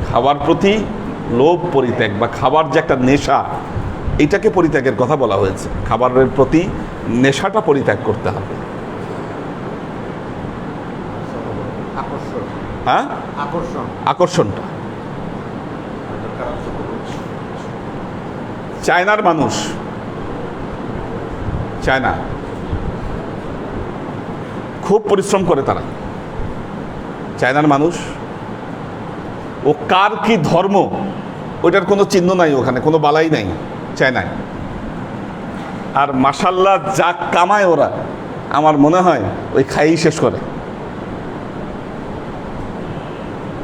খাওয়ার প্রতি লোভ পরিত্যাগ বা খাবার যে একটা নেশা, এটাকে পরিত্যাগের কথা বলা হয়েছে। খাবারের প্রতি নেশাটা পরিত্যাগ করতে হবে। হ্যাঁ, আকর্ষণটা। চায়নার মানুষ, চায়না খুব পরিশ্রম করে তারা। চায়নার মানুষ, ও কার কি ধর্ম ওইটার কোনো চিহ্ন নাই, ওখানে কোনো বালাই নাই চায়নায়। আর মাশাল্লাহ যা কামায় ওরা, আমার মনে হয় ওই খাইই শেষ করে।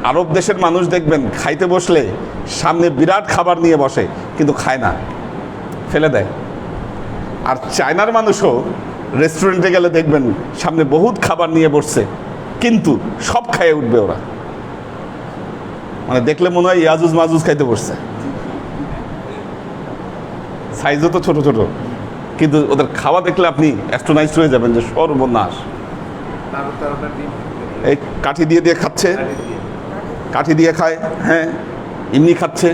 আরব দেশের মানুষ দেখবেন খাইতে বসলে সামনে বিরাট খাবার নিয়ে বসে, কিন্তু খায় না, ফেলে দেয়। আর চায়নার মানুষও রেস্টুরেন্টে গেলে দেখবেন সামনে বহুত খাবার নিয়ে বসছে, কিন্তু সব খাইয়ে উঠবে ওরা। মানে দেখলে মনে হয় ইয়াজুজ মাজুজ খাইতে বসছে। সাইজও তো ছোট ছোট, কিন্তু ওদের খাওয়া দেখলে আপনি অ্যাস্ট্রোনাইজড হয়ে যাবেন যে সর্বনাশ। এই কাঠি দিয়ে দিয়ে খাচ্ছে, কাঠি দিয়ে খায়, হ্যাঁ, এমনি খাচ্ছে।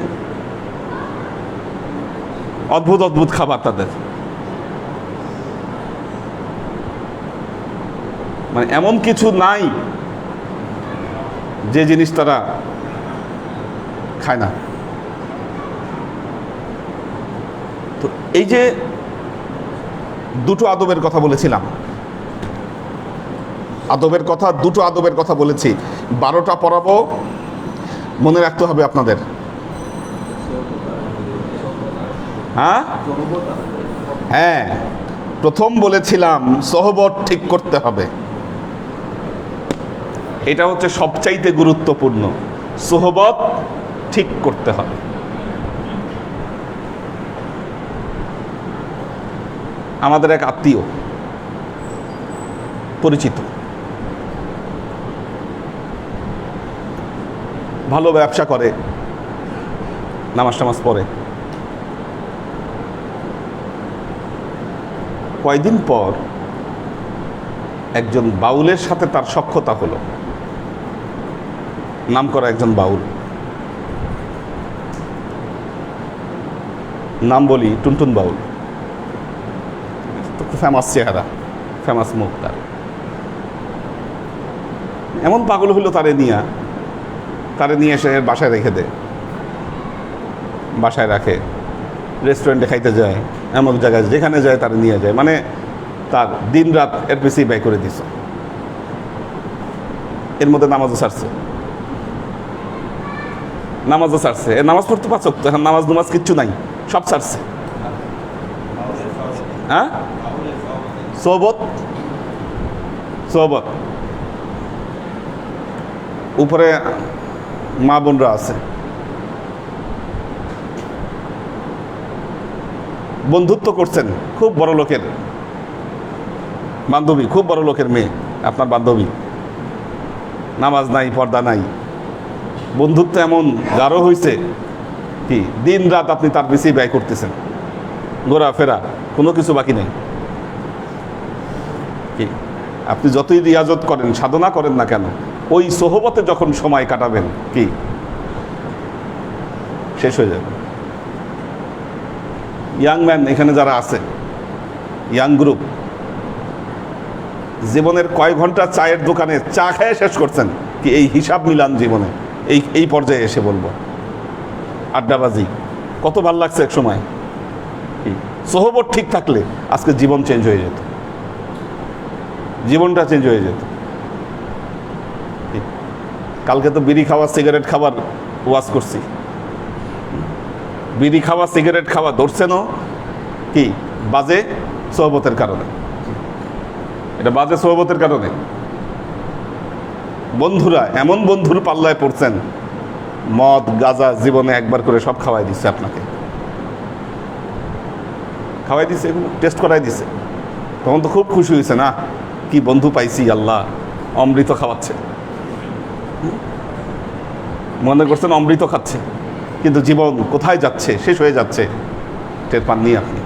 অদ্ভুত অদ্ভুত খাবার তাদের। মানে এমন কিছু নাই যে জিনিস তারা খায় না। তো এই যে 2টো আদবের কথা বলেছিলাম, আদবের কথা, 2টো আদবের কথা বলেছি। 12টা পড়াবো, মনে রাখতে হবে আপনাদের। হ্যাঁ, হ্যাঁ, প্রথম বলেছিলাম সোহবত ঠিক করতে হবে। এটা হচ্ছে সবচাইতে গুরুত্বপূর্ণ, সোহবত ঠিক করতে হবে। আমাদের এক আত্মীয় পরিচিত, ভালো ব্যবসা করে, নামাজ টামাজ পড়ে। কয়দিন পর একজন বাউলের সাথে তার সখ্যতা হলো, নাম করা একজন বাউল। নাম বলি টুনটুন বাউল, তো খুব ফেমাস চেহারা, ফেমাস মুখ তার। এমন পাগল হলো তারে নিয়ে এসে বাসায় রেখে দেয়, বাসায় রাখে, রেস্টুরেন্টে খাইতে যায়, এমন জায়গায় যেখানে যায় তারা নিয়ে যায়। মানে তার দিন রাত এর পিছিয়ে ব্যয় করে দিছে। এর মধ্যে নামাজও ছাড়ছে, নামাজও ছাড়ছে। এ নামাজ পড়তে পারছ তো, এখন নামাজ নামাজ কিচ্ছু নাই, সব ছাড়ছে। হ্যাঁ, সোহবত, সোহবত। উপরে মা বোনরা আছে, বন্ধুত্ব করছেন খুব বড় লোকের, বান্ধবী, খুব বড় লোকের মেয়ে, আপনার বান্ধবী, নামাজ নাই, পর্দা নাই, বন্ধুত্ব এমন গাঢ় হয়েছে কি দিন রাত আপনি তার বেশি ব্যয় করতেছেন, ঘোরাফেরা, কোনো কিছু বাকি নেই। কি আপনি যতই রিয়াজত করেন, সাধনা করেন না কেন, ওই সোহবতে যখন সময় কাটাবেন কি শেষ হয়ে যাবে। ইয়াং ম্যান এখানে যারা আছে, ইয়াং গ্রুপ, জীবনের কয় ঘন্টা চায়ের দোকানে চা খেয়ে শেষ করছেন কি এই হিসাব মিলান জীবনে, এই পর্যায়ে এসে বলবো আড্ডাবাজি কত ভাল লাগছে এক সময়। সোহবত ঠিক থাকলে আজকে জীবন চেঞ্জ হয়ে যেত, জীবনটা চেঞ্জ হয়ে যেত। কালকে তো বিড়ি খাওয়া সিগারেট খাবার ওয়াজ করছি, বিড়ি খাওয়া সিগারেট খাওয়া ধরছেনও কি বাজে সোহবতের কারণে, এটা বাজে সোহবতের কারণে। বন্ধুরা এমন বন্ধুর পাল্লায় পড়ছেন, মদ গাঁজা জীবনে একবার করে সব খাওয়াই দিচ্ছে, আপনাকে খাওয়াই দিচ্ছে, এগুলো টেস্ট করাই দিচ্ছে। তখন তো খুব খুশি হয়েছে না, কি বন্ধু পাইছি, আল্লাহ অমৃত খাওয়াচ্ছে, মনে করছেন অমৃত খাচ্ছে, কিন্তু জীবন কোথায় যাচ্ছে, শেষ হয়ে যাচ্ছে, টের পাননি আপনি।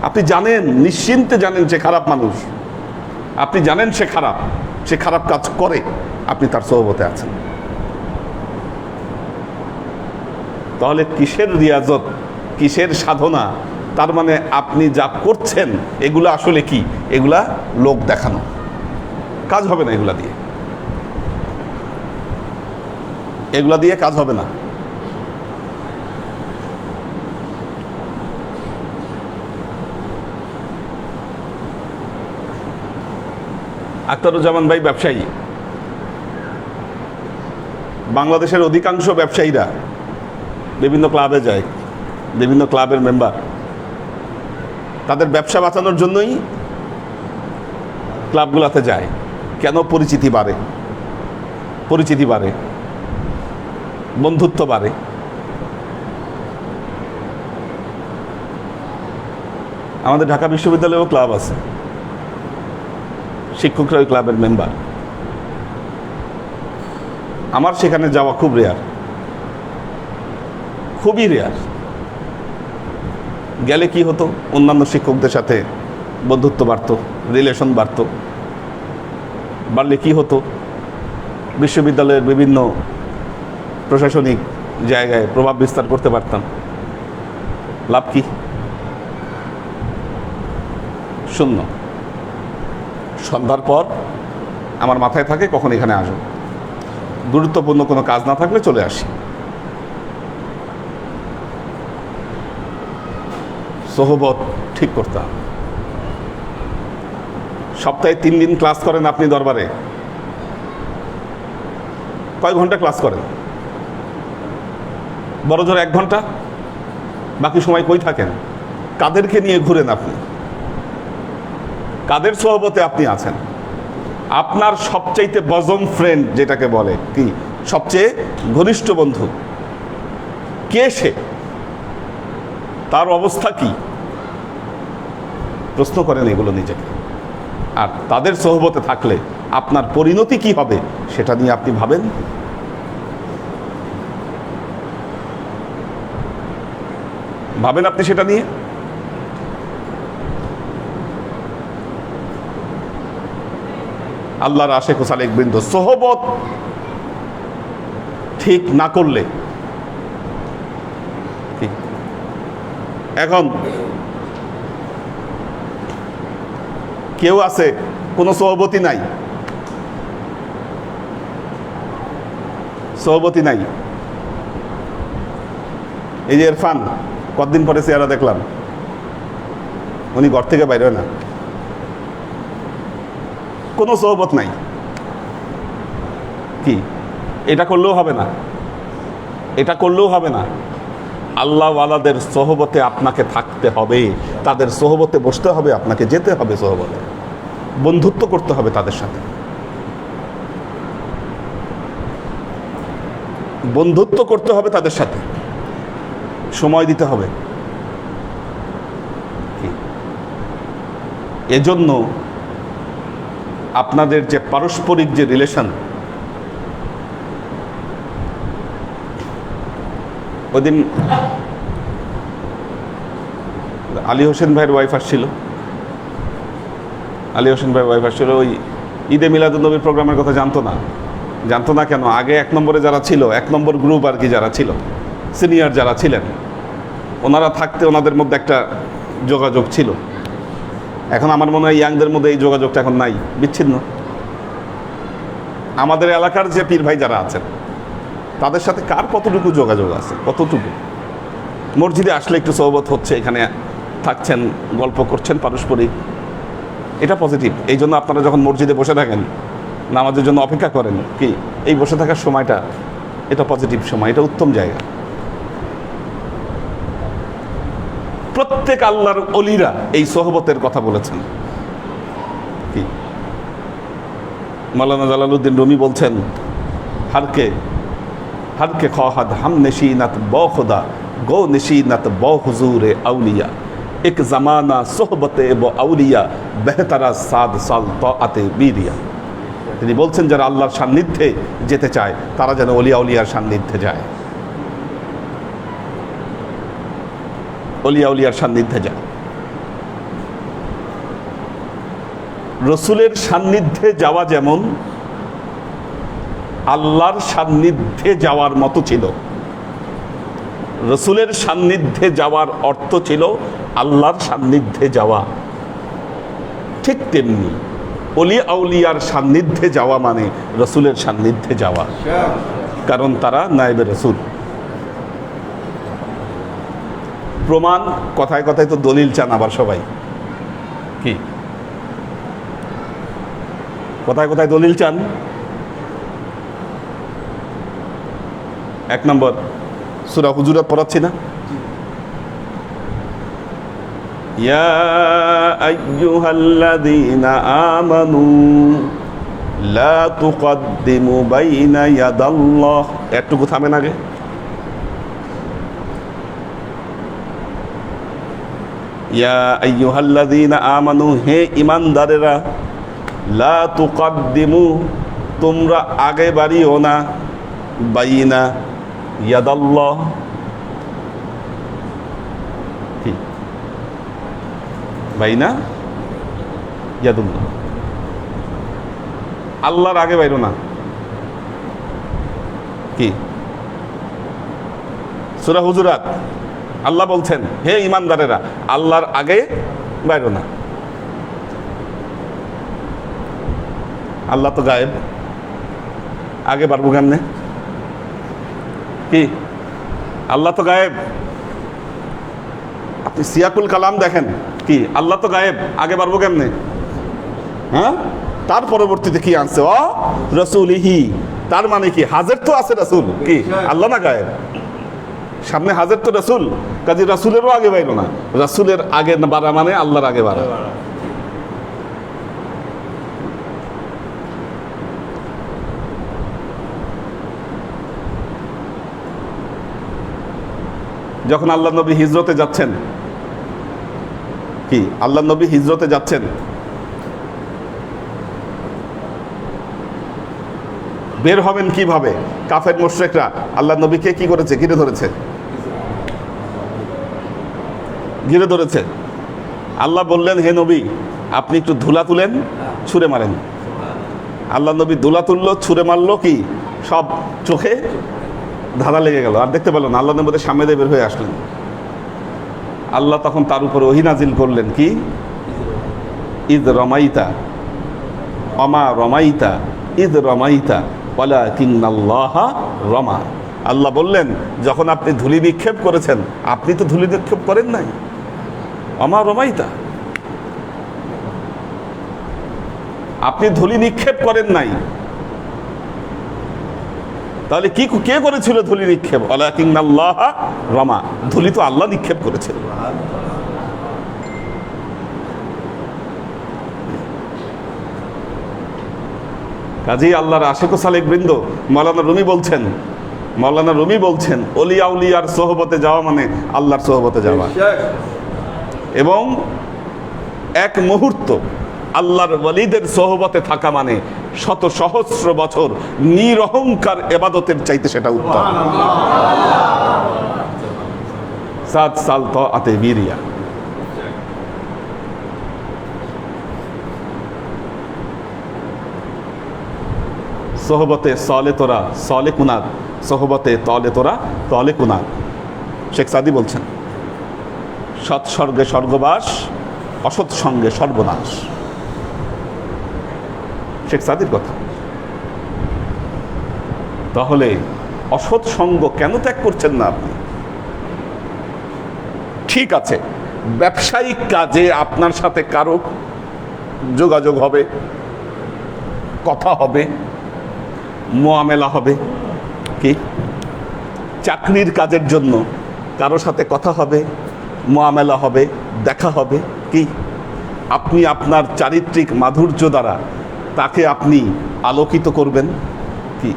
আপনি জানেন, নিশ্চিন্তে জানেন সে খারাপ মানুষ, আপনি জানেন সে খারাপ কাজ করে, আপনি তার সোহবতে আছেন। তাহলে কিসের রিয়াজত, কিসের সাধনা? তার মানে আপনি যা করছেন এগুলা আসলে কি? এগুলা লোক দেখানো, কাজ হবে না এগুলা দিয়ে, এগুলা দিয়ে কাজ হবে না। আখতারুজ্জামান ভাই ব্যবসায়ী, বাংলাদেশের অধিকাংশ ব্যবসায়ীরা বিভিন্ন ক্লাবে যায়, বিভিন্ন ক্লাবের মেম্বার, তাদের ব্যবসা বাঁচানোর জন্যই ক্লাবগুলোতে যায়। কেন? পরিচিতি বাড়ে, বন্ধুত্ব বাড়ে। আমাদের ঢাকা বিশ্ববিদ্যালয়েও ক্লাব আছে, শিক্ষকরা ওই ক্লাবের মেম্বার। আমার সেখানে যাওয়া খুব রেয়ার, খুবই রেয়ার। গেলে কি হতো, অন্যান্য শিক্ষকদের সাথে বন্ধুত্ব বাড়তো, রিলেশন বাড়তো। বাড়লে কি হতো, বিশ্ববিদ্যালয়ের বিভিন্ন প্রশাসনিক জায়গায় প্রভাব বিস্তার করতে পারতাম। লাভ কি? শূন্য। সন্ধ্যার পর আমার মাথায় থাকে কখন এখানে আসবো, গুরুত্বপূর্ণ কোনো কাজ না থাকলে চলে আসি। সোহবত ঠিক করতে হবে। সপ্তাহে 3 দিন ক্লাস করেন আপনি দরবারে, কয় ঘন্টা ক্লাস করেন? বড় জোর 1 ঘন্টা, বাকি সময় কই থাকেন? কাদেরকে নিয়ে ঘুরেন আপনি? কাদের সোহবতে আপনি আছেন? আপনার সবচাইতে বজম ফ্রেন্ড যেটাকে বলে, কি সবচেয়ে ঘনিষ্ঠ বন্ধু কে? সে, তার অবস্থা কি? প্রশ্ন করেন এগুলো নিজেকে। আর তাদের সোহবতে থাকলে আপনার পরিণতি কি হবে সেটা নিয়ে আপনি ভাবেন। আপনি সেটা নিয়ে। আল্লাহর আশেক ও সালেক বৃন্দ, সোহবত ঠিক না করলে, এখন কেউ আছে কোনো সোহবতই নাই, এই যে ইরফান, কতদিন পরে চেহারা দেখলাম, উনি ঘর থেকে বাইরে হয় না, কোনো সোহবত নাই। কি এটা করলেও হবে না, আল্লাহওয়ালাদের সোহবতে আপনাকে থাকতে হবে, তাদের সোহবতে বসতে হবে, আপনাকে যেতে হবে, সোহবতে বন্ধুত্ব করতে হবে, তাদের সাথে বন্ধুত্ব করতে হবে, তাদের সাথে সময় দিতে হবে। এজন্য আপনাদের যে পারস্পরিক যে রিলেশন, ওইদিন আলী হোসেন ভাইয়ের ওয়াইফ আসছিল, আলী হোসেন ভাইয়ের ওয়াইফ আসছিল। ওই ঈদে মিলাদুন্নবীর প্রোগ্রামের কথা জানতো না কেন? আগে 1 নম্বরে যারা ছিল, 1 নম্বর গ্রুপ আর কি, যারা ছিল সিনিয়র যারা ছিলেন, ওনারা থাকতে ওনাদের মধ্যে একটা যোগাযোগ ছিল। এখন আমার মনে হয় ইয়াংদের মধ্যে এই যোগাযোগটা এখন নাই, বিচ্ছিন্ন। আমাদের এলাকার যে পীর ভাই যারা আছেন তাদের সাথে কার কতটুকু যোগাযোগ আছে, কতটুকু? মসজিদে আসলে একটু সোহবত হচ্ছে, এখানে থাকছেন, গল্প করছেন পারস্পরিক, এটা পজিটিভ। এই জন্য আপনারা যখন মসজিদে বসে থাকেন, নামাজের জন্য অপেক্ষা করেন, কি এই বসে থাকার সময়টা, এটা পজিটিভ সময়, এটা উত্তম জায়গা। প্রত্যেক আল্লাহর অলিরা এই সোহবতের কথা বলেছেন। কি মাওলানা জালালউদ্দিন রুমি বলছেন, হারকে খাদ হাম নশীনাত বো খুদা গো নশীনাত বো হুজুরে আউলিয়া এক জামানা সোহবতে বো আউলিয়া বেহতারা সাদ সাল তাআতে বীরিয়া। তিনি বলছেন যারা আল্লাহর সান্নিধ্যে যেতে চায় তারা যেন অলিয়া উলিয়ার সান্নিধ্যে যায়, অলিয়া উলিয়ার সান্নিধ্যে যায়। রসুলের সান্নিধ্যে যাওয়া যেমন আল্লাহর সান্নিধ্যে যাওয়ার মতো ছিল, রসুলের সান্নিধ্যে যাওয়ার অর্থ ছিল আল্লাহর সান্নিধ্যে যাওয়া। ঠিক তেমনি অলিয়া আউলিয়ার সান্নিধ্যে যাওয়া মানে রসুলের সান্নিধ্যে যাওয়া, কারণ তারা নায়েবে রসুল। প্রমাণ কথায় কথায় তো দলিল চান আবার সবাই, কি কথায় কথায় দলিল চান। 1 নম্বর সূরা হুজুরাত পড়াচ্ছি না? ইয়া আইয়ুহাল্লাযীনা আমানু লা তুকদ্দিমু বাইনা ইয়াদাল্লাহ, একটুকু থামেন আগে। ইয়া আইয়ুহাল্লাযীনা আমানু, হে ঈমানদারেরা, লা তুকদ্দিমু, তোমরা আগে বাড়িও না, বাইনা ইয়াদাল্লাহ, কি বাইনা ইয়াদুল্লাহ, আল্লাহর আগে বাইরো না। কি সূরা হুজুরাত আল্লাহ বলছেন, হে ঈমানদারেরা, আল্লাহর আগে বাইরো না। আল্লাহ তো গায়েব, আগে পারবো কেমনে? কি আল্লাহ তো গায়েব। আপনি সিয়াকুল কালাম দেখেন, কি আল্লাহ তো গায়েব, আগে পারবো কেমনে? হ্যাঁ, তার পরবর্তীতে কি আনছে? ও রসুলিহি, তার মানে কি হাজের তো আছে রসুল, কি আল্লাহ না গায়েব? সামনে হাজের তো রসুল, কাজে রসুলেরও আগে বাইরো না। রসুলের আগে বাড়া মানে আল্লাহর আগে বাড়া। যখন আল্লাহ নবী হিজরতে যাচ্ছেন, কি আল্লাহ নবী হিজরতে যাচ্ছেন, বের হবেন কিভাবে? কাফের মুশরিকরা আল্লাহ নবীকে কি করেছে? ঘিরে ধরেছে, ঘিরে ধরেছে। আল্লাহ বললেন, হে নবী, আপনি একটু ধুলা তুলেন, ছুঁড়ে মারেন। আল্লাহ নবী ধুলা তুললো, ছুঁড়ে মারলো, কি সব চোখে ধাঁধা লেগে গেল, আর দেখতে পেলেন। আল্লাহ নবীর সামনে দিয়ে বের হয়ে আসলেন। আল্লাহ তখন তার উপর ওহী নাজিল করলেন, কি ইদ রমাইতা অমা রমাইতা ইদ রমাইতা ওয়ালাকিন্নাল্লাহা রমা। আল্লাহ বললেন, যখন আপনি ধুলি নিক্ষেপ করেছেন, আপনি তো ধুলি নিক্ষেপ করেন নাই, অমা রমাইতা, আপনি ধুলি নিক্ষেপ করেন নাই। তাহলে কি কে করেছিল ধুলি নিক্ষেপ? ওয়ালাকিন্নাল্লাহা রমা, ধুলি তো আল্লাহ নিক্ষেপ করেছিল। কাজী আল্লাহর আশিক ও সালেক বৃন্দ, মাওলানা রুমি বলছেন অলিয়া উলিয়ার সোহবতে যাওয়া মানে আল্লাহর সোহবতে যাওয়া। এবং এক মুহূর্ত আল্লাহর ওয়ালিদের সোহবতে থাকা মানে শত সহস্র বছর নিরহংকার ইবাদতের চাইতে সেটা উত্তম। 7 সাল তাআতে বিরিয়া। সোহবতে সলে তোরা সলে কুনাদ, সোহবতে তলে তোরা তলে কুনাদ। শেখ সাদি বলছেন, সৎসর্গে স্বর্গবাস, অসৎ সঙ্গে সর্বনাশ। শেখ সাদির কথা। তাহলে অসৎ সঙ্গ কেন ত্যাগ করছেন না আপনি? ঠিক আছে, ব্যবসায়িক কাজে আপনার সাথে কারো যোগাযোগ হবে, কথা হবে, মুআমেলা হবে, কি চাকরির কাজের জন্য কারো সাথে কথা হবে, মুআমেলা হবে, দেখা হবে, কি আপনি আপনার চারিত্রিক মাধুর্য দ্বারা তাকে আপনি আলোকিত করবেন, কি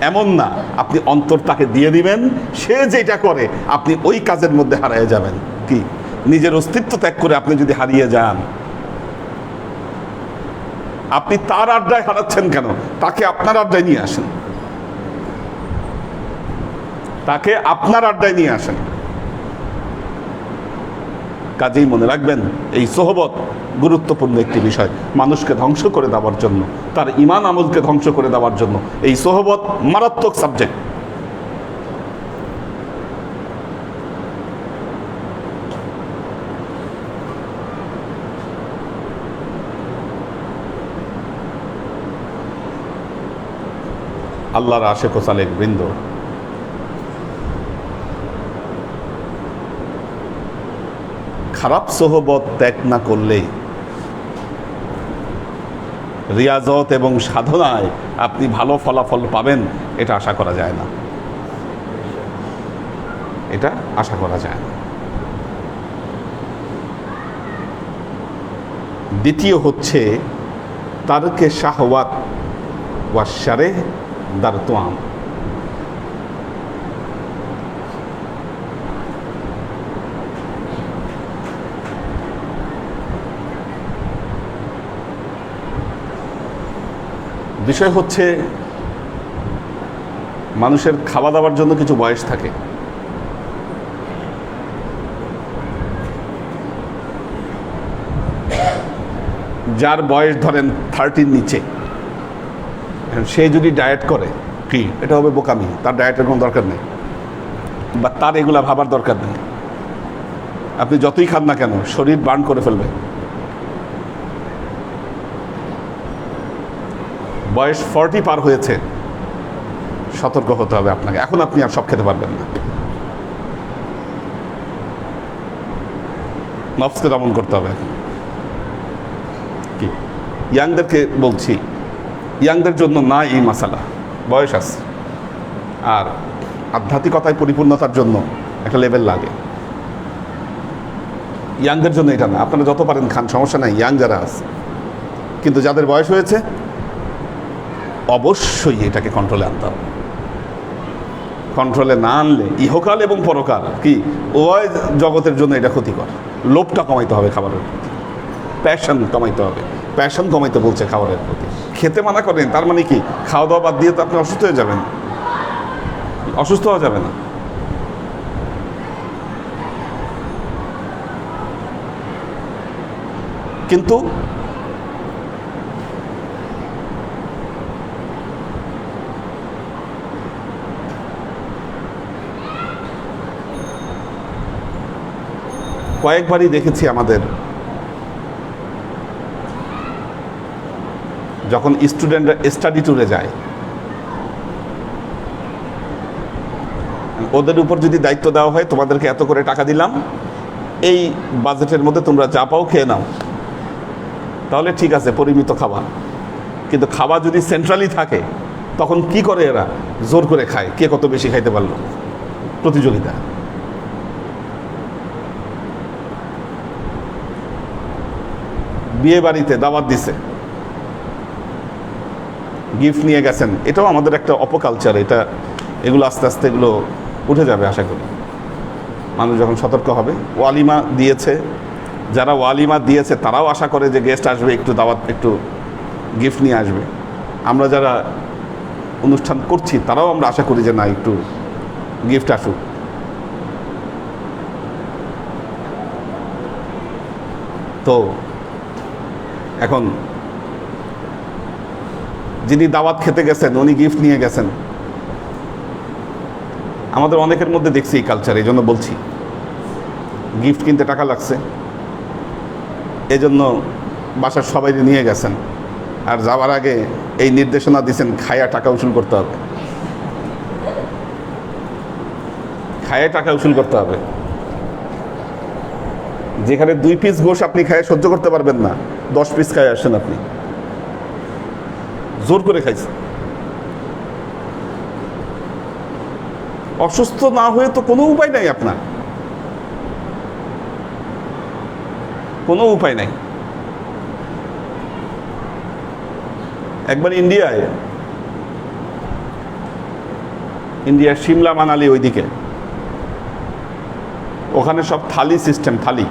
এমন না আপনি অন্তর তাকে দিয়ে দিবেন, সে যেটা করে আপনি ওই কাজের মধ্যে হারিয়ে যাবেন। কি নিজের অস্তিত্ব ত্যাগ করে আপনি যদি হারিয়ে যান, আপনি তার আড্ডায় হারাচ্ছেন কেন? তাকে আপনার আড্ডায় নিয়ে আসেন, তাকে আপনার আড্ডায় নিয়ে আসেন। কাজেই মনে রাখবেন, এই সোহবত গুরুত্বপূর্ণ একটি বিষয়। মানুষকে ধ্বংস করে দেওয়ার জন্য, তার ঈমান আমলকে ধ্বংস করে দেওয়ার জন্য এই সোহবত মারাত্মক সাবজেক্ট। আল্লাহর আশেক ও সালেক বৃন্দ, খারাপ সোহবত ত্যাগ না করলে রিয়াজত এবং সাধনায় আপনি ভালো ফলাফল পাবেন এটা আশা করা যায় না, এটা আশা করা যায় না। দ্বিতীয় হচ্ছে তারকে শাহওয়াত ওয়াশারে দারতোয়াম। বিষয় হচ্ছে মানুষের খাওয়া দাওয়ার জন্য কিছু বয়স থাকে। যার বয়স ধরেন 30-র নিচে, সে যদি ডায়েট করে, কি এটা হবে বোকামি, তার ডায়েটের কোনো দরকার নেই, বা তার এগুলা ভাবার দরকার নেই। আপনি যতই খান না কেন শরীর বার্ন করে ফেলবে। বয়স 40 পার হয়েছে, সতর্ক হতে হবে আপনাকে। এখন আপনি আর সব খেতে পারবেন না, নফসকে দমন করতে হবে। কি ইয়াংদেরকে বলছি, ইয়াংদের জন্য না এই মাসালা, বয়স আছে, আর আধ্যাত্মিকতায় পরিপূর্ণতার জন্য একটা লেভেল লাগে। ইয়াংদের জন্য এটা না, আপনারা যত পারেন খান, সমস্যা নাই, ইয়াং যারা আছে। কিন্তু যাদের বয়স হয়েছে অবশ্যই এটাকে কন্ট্রোলে আনতে হবে। কন্ট্রোলে না আনলে ইহকাল এবং পরকাল কি উভয় জগতের জন্য এটা ক্ষতিকর। লোভটা কমাইতে হবে খাবারের প্রতি, প্যাশন কমাইতে হবে। প্যাশন কমাইতে বলছে খাবারের প্রতি। খেতে মানা করেন তার মানে কি খাওয়া দাওয়া বাদ দিয়ে তো আপনি অসুস্থ হয়ে যাবেন? অসুস্থ হওয়া যাবে না। কিন্তু কয়েকবারই দেখেছি আমাদের যখন স্টুডেন্টরা স্টাডি ট্যুরে যায়, ওদের উপর যদি দায়িত্ব দেওয়া হয় তোমাদেরকে এত করে টাকা দিলাম, এই বাজেটের মধ্যে তোমরা যা পাও খেয়ে নাও, তাহলে ঠিক আছে পরিমিত খাবার। কিন্তু খাবার যদি সেন্ট্রালি থাকে তখন কি করে এরা? জোর করে খায়, কে কত বেশি খাইতে পারলো, প্রতিযোগিতা। বিয়ে বাড়িতে দাওয়াত দিছে, গিফট নিয়ে গেছেন, এটাও আমাদের একটা অপকালচার। এগুলো আস্তে আস্তে এগুলো উঠে যাবে আশা করি, মানুষ যখন সতর্ক হবে। ওয়ালিমা দিয়েছে, যারা ওয়ালিমা দিয়েছে তারাও আশা করে যে গেস্ট আসবে, একটু দাওয়াত, একটু গিফট নিয়ে আসবে। আমরা যারা অনুষ্ঠান করছি তারাও আমরা আশা করি যে না, একটু গিফট আসুক। তো এখন যিনি দাওয়াত খেতে গেছেন উনি গিফট নিয়ে গেছেন। আমাদের অনেকের মধ্যে দেখছি এই কালচার, এই জন্য বলছি। গিফট কিনতে টাকা লাগছে, এই জন্য বাসার সবাই নিয়ে গেছেন, আর যাওয়ার আগে এই নির্দেশনা দিয়েছেন খায়া টাকা উসুল করতে হবে, খায়া টাকা উসুল করতে হবে। যেখানে 2 পিস গোশ আপনি খায় সহ্য করতে পারবেন না, 10 পিস খায় আসেন, আপনি জোর করে খাইছেন। অসুস্থ না হয়ে তো কোনো উপায় নাই, আপনার কোনো উপায় নাই। একবার ইন্ডিয়ার সিমলা মানালি ওইদিকে, ওখানে সব থালি সিস্টেম, থালি।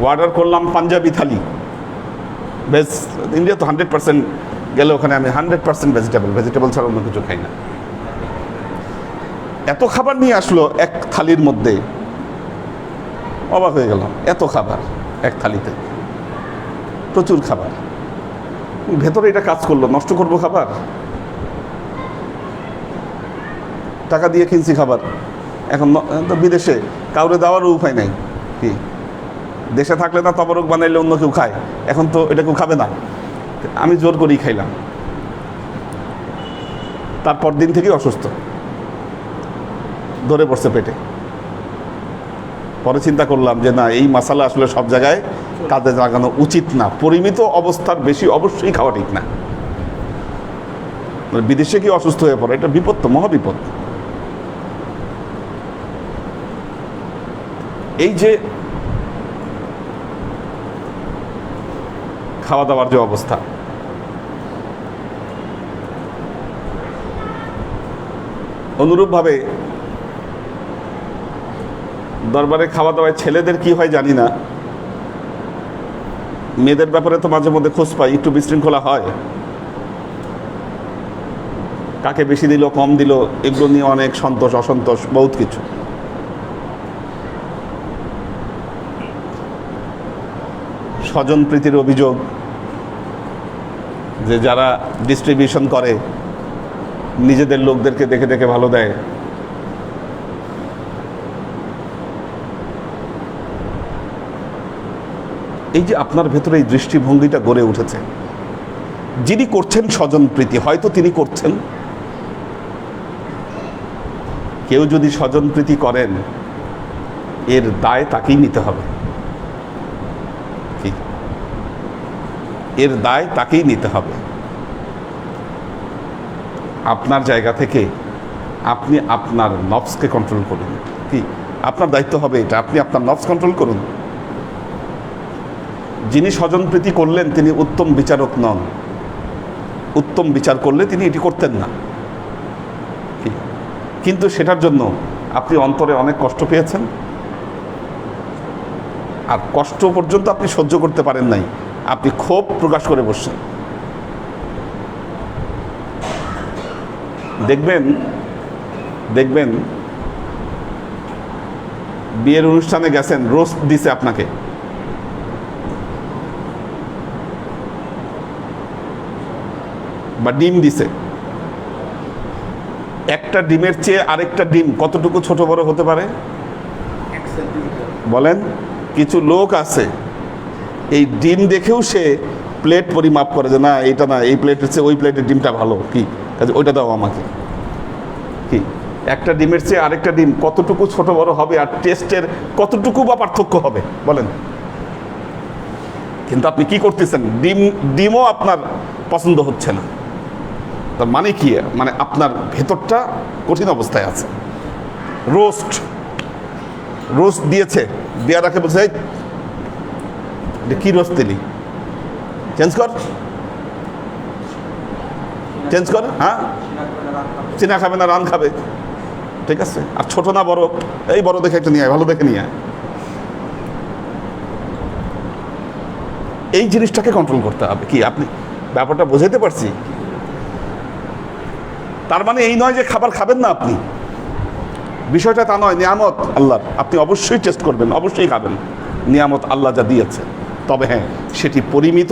অর্ডার করলাম পাঞ্জাবি থালি, বেশ। ইন্ডিয়া তো 100% গেলে ওখানে আমি 100% ভেজিটেবল ছাড়া অন্য কিছু খাই না। এত খাবার নিয়ে আসলো এক থালির মধ্যে, অবাক হয়ে গেলাম, এত খাবার এক থালিতে, প্রচুর খাবার। ভেতরে এটা কাজ করলো, নষ্ট করবো খাবার? টাকা দিয়ে কিনছি খাবার, এখন তো বিদেশে কাউরে দেওয়ারও উপায় নাই। কি দেশে থাকলে না তবরক বানাইলে অন্য কেউ খায়, এখন তো এটা কেউ খাবে না, আমি জোর করেই খাইলাম। তারপর দিন থেকেই অসুস্থ, ধরে পড়ছে পেটে। পরে চিন্তা করলাম যে না, এই মশালা আসলে সব জায়গায় কাজে লাগানো উচিত না, পরিমিত অবস্থার বেশি অবশ্যই খাওয়া ঠিক না। বিদেশে কি অসুস্থ হয়ে পড়ে, এটা বিপদ, তো মহাবিপদ। এই যে খাওয়া দাওয়ার যে অবস্থা, অনুরূপভাবে দরবারে খাওয়া দাওয়ায় ছেলেদের কি হয় জানি না, মেয়েদের ব্যাপারে তো মাঝে মধ্যে খোঁজ পাই, একটু বিশৃঙ্খলা হয়। কাকে বেশি দিল, কম দিল, এগুলো নিয়ে অনেক সন্তোষ অসন্তোষ, বহুত কিছু। স্বজন প্রীতির অভিযোগ, যে যারা ডিস্ট্রিবিউশন করে নিজেদের লোকদেরকে দেখে দেখে ভালো দেয়। এই যে আপনার ভেতরে এই দৃষ্টিভঙ্গিটা গড়ে উঠেছে, যিনি করছেন স্বজন প্রীতি, হয়তো তিনি করছেন। কেউ যদি স্বজন প্রীতি করেন, এর দায় তাকেই নিতে হবে। কি এর দায় তাকেই নিতে হবে। আপনার জায়গা থেকে আপনি আপনার নফসকে কন্ট্রোল করুন। কি আপনার দায়িত্ব হবে এটা, আপনি আপনার নফস কন্ট্রোল করুন। যিনি স্বজনপ্রীতি করলেন তিনি উত্তম বিচারক নন, উত্তম বিচার করলে তিনি এটি করতেন না। কিন্তু সেটার জন্য আপনি অন্তরে অনেক কষ্ট পেয়েছেন, আর কষ্ট পর্যন্ত আপনি সহ্য করতে পারেন নাই, আপনি ক্ষোভ প্রকাশ করে বসছেন। দেখবেন বিয়ের অনুষ্ঠানে গেছেন, রোস্ট দিছে আপনাকে, বা ডিম দিছে। একটা ডিমের চেয়ে আরেকটা ডিম কতটুকু ছোট বড় হতে পারে বলেন? কিছু লোক আছে এই ডিম দেখেও সে প্লেট পরিমাপ করে, যে না এটা না, এই প্লেটের চেয়ে ওই প্লেটের ডিমটা ভালো, কি ওইটা দাও আমাকে। কি একটা ডিমের চেয়ে আরেকটা ডিম কতটুকু ছোট বড় হবে, আর টেস্টের কতটুকু বা পার্থক্য হবে বলেন? কিন্তু আপনি কি করতেছেন, ডিমও আপনার পছন্দ হচ্ছে না। তার মানে কি? মানে আপনার ভেতরটা কঠিন অবস্থায় আছে। রোস্ট দিয়েছে, দেওয়ার আগে বলছে কি রোস্ট দিলি, চেঞ্জ কর। হ্যাঁ, চিনা খাবে না রান খাবে, ঠিক আছে? আর ছোট না বড়, এই বড় দেখে একটা নিয়ে আয়, ভালো দেখে নিয়ে আয়। এই জিনিসটাকে কন্ট্রোল করতে হবে। কি আপনি ব্যাপারটা বোঝাইতে পারছি? তার মানে এই নয় যে খাবার খাবেন না আপনি, বিষয়টা তা নয়। নিয়ামত আল্লাহর, আপনি অবশ্যই টেস্ট করবেন, অবশ্যই খাবেন। নিয়ামত আল্লাহ যা দিয়েছে, তবে হ্যাঁ সেটি পরিমিত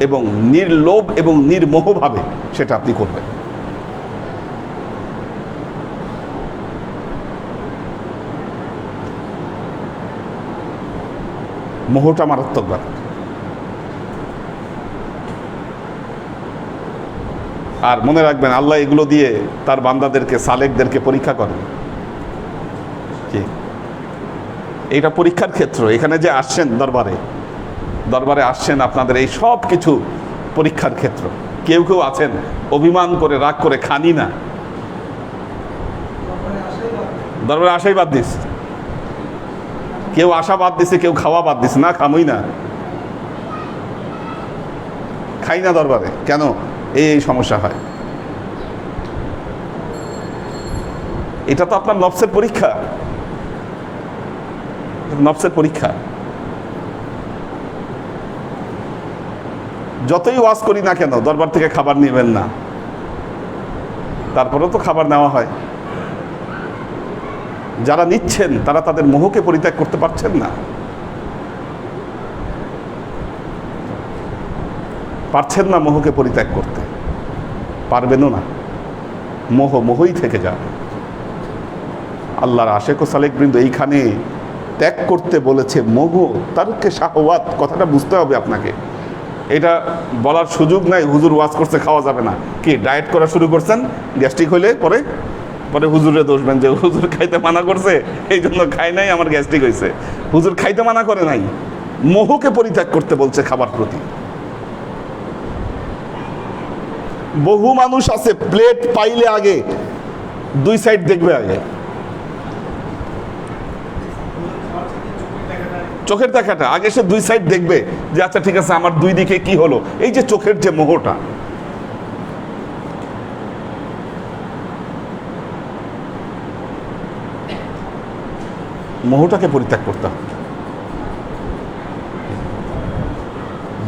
এবং নির্লোভ এবং নির্মোহভাবে সেটা আপনি করবেন। মোহটা মারাত্মক ব্যাপার। আর মনে রাখবেন, আল্লাহ এগুলো দিয়ে তার বান্দাদেরকে, সালেকদেরকে পরীক্ষা করেন। কি এইটা পরীক্ষার ক্ষেত্র। এখানে যে আসছেন দরবারে আসছেন, আপনাদের এই সব কিছু পরীক্ষার ক্ষেত্র। কেউ কেউ আছেন অভিমান করে, রাগ করে খানি না, দরবারে আসাই বাদ দিস। কেউ আসা বাদ দিছে, কেউ খাওয়া বাদ দিছে, না খামই না, খাই না দরবারে। কেন? এই সমস্যা হয়। এটা তো আপনার নফসের পরীক্ষা, নফসের পরীক্ষা। যতই ওয়াজ করি না কেন, দরবার থেকে খাবার নেবেন না, তারপরেও তো খাবার নেওয়া হয়। যারা নিচ্ছেন তারা তাদের মোহকে পরিত্যাগ করতে পারছেন না, পারছেন না মোহকে পরিত্যাগ করতে, পারবেনও না। মোহই থেকে যাবে। আল্লাহর আশেক ও সালেক বৃন্দ এইখানে ত্যাগ করতে বলেছে মোহ, তারকে শাহওয়াত, কথাটা বুঝতে হবে আপনাকে। এটা বলার সুযোগ নাই হুজুর ওয়াজ করছে খাওয়া যাবে না। কি ডায়েট করা শুরু করছেন, গ্যাস্ট্রিক হইলে পরে হুজুরে দোষবেন যে হুজুর খাইতে মানা করছে, এই জন্য খাই নাই, আমার গ্যাস্ট্রিক হয়েছে। হুজুর খাইতে মানা করে নাই, মোহকে পরিত্যাগ করতে বলছে খাবার প্রতি। বহু মানুষ আছে প্লেট পাইলে আগে দুই সাইড দেখবে, আগে চোখের দেখাটা, আগে সে দুই সাইড দেখবে যে আচ্ছা ঠিক আছে আমার দুই দিকে কি হলো। এই যে চোখের যে মোহটা, মোহটাকে পরিত্যাগ করতে হবে।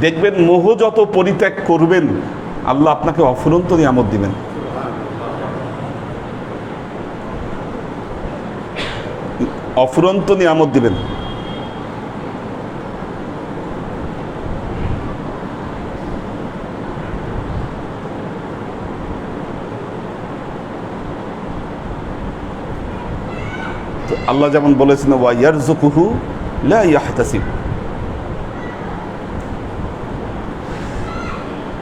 দেখবেন মোহ যত পরিত্যাগ করবেন, আল্লাহ আপনাকে অফুরন্ত নিয়ামত দিবেন। অফুরন্ত নিয়ামত দিবেন। আল্লাহ যেমন বলেছেন ওয়া ইয়ারযুকুহু লা ইয়াহতাসিব,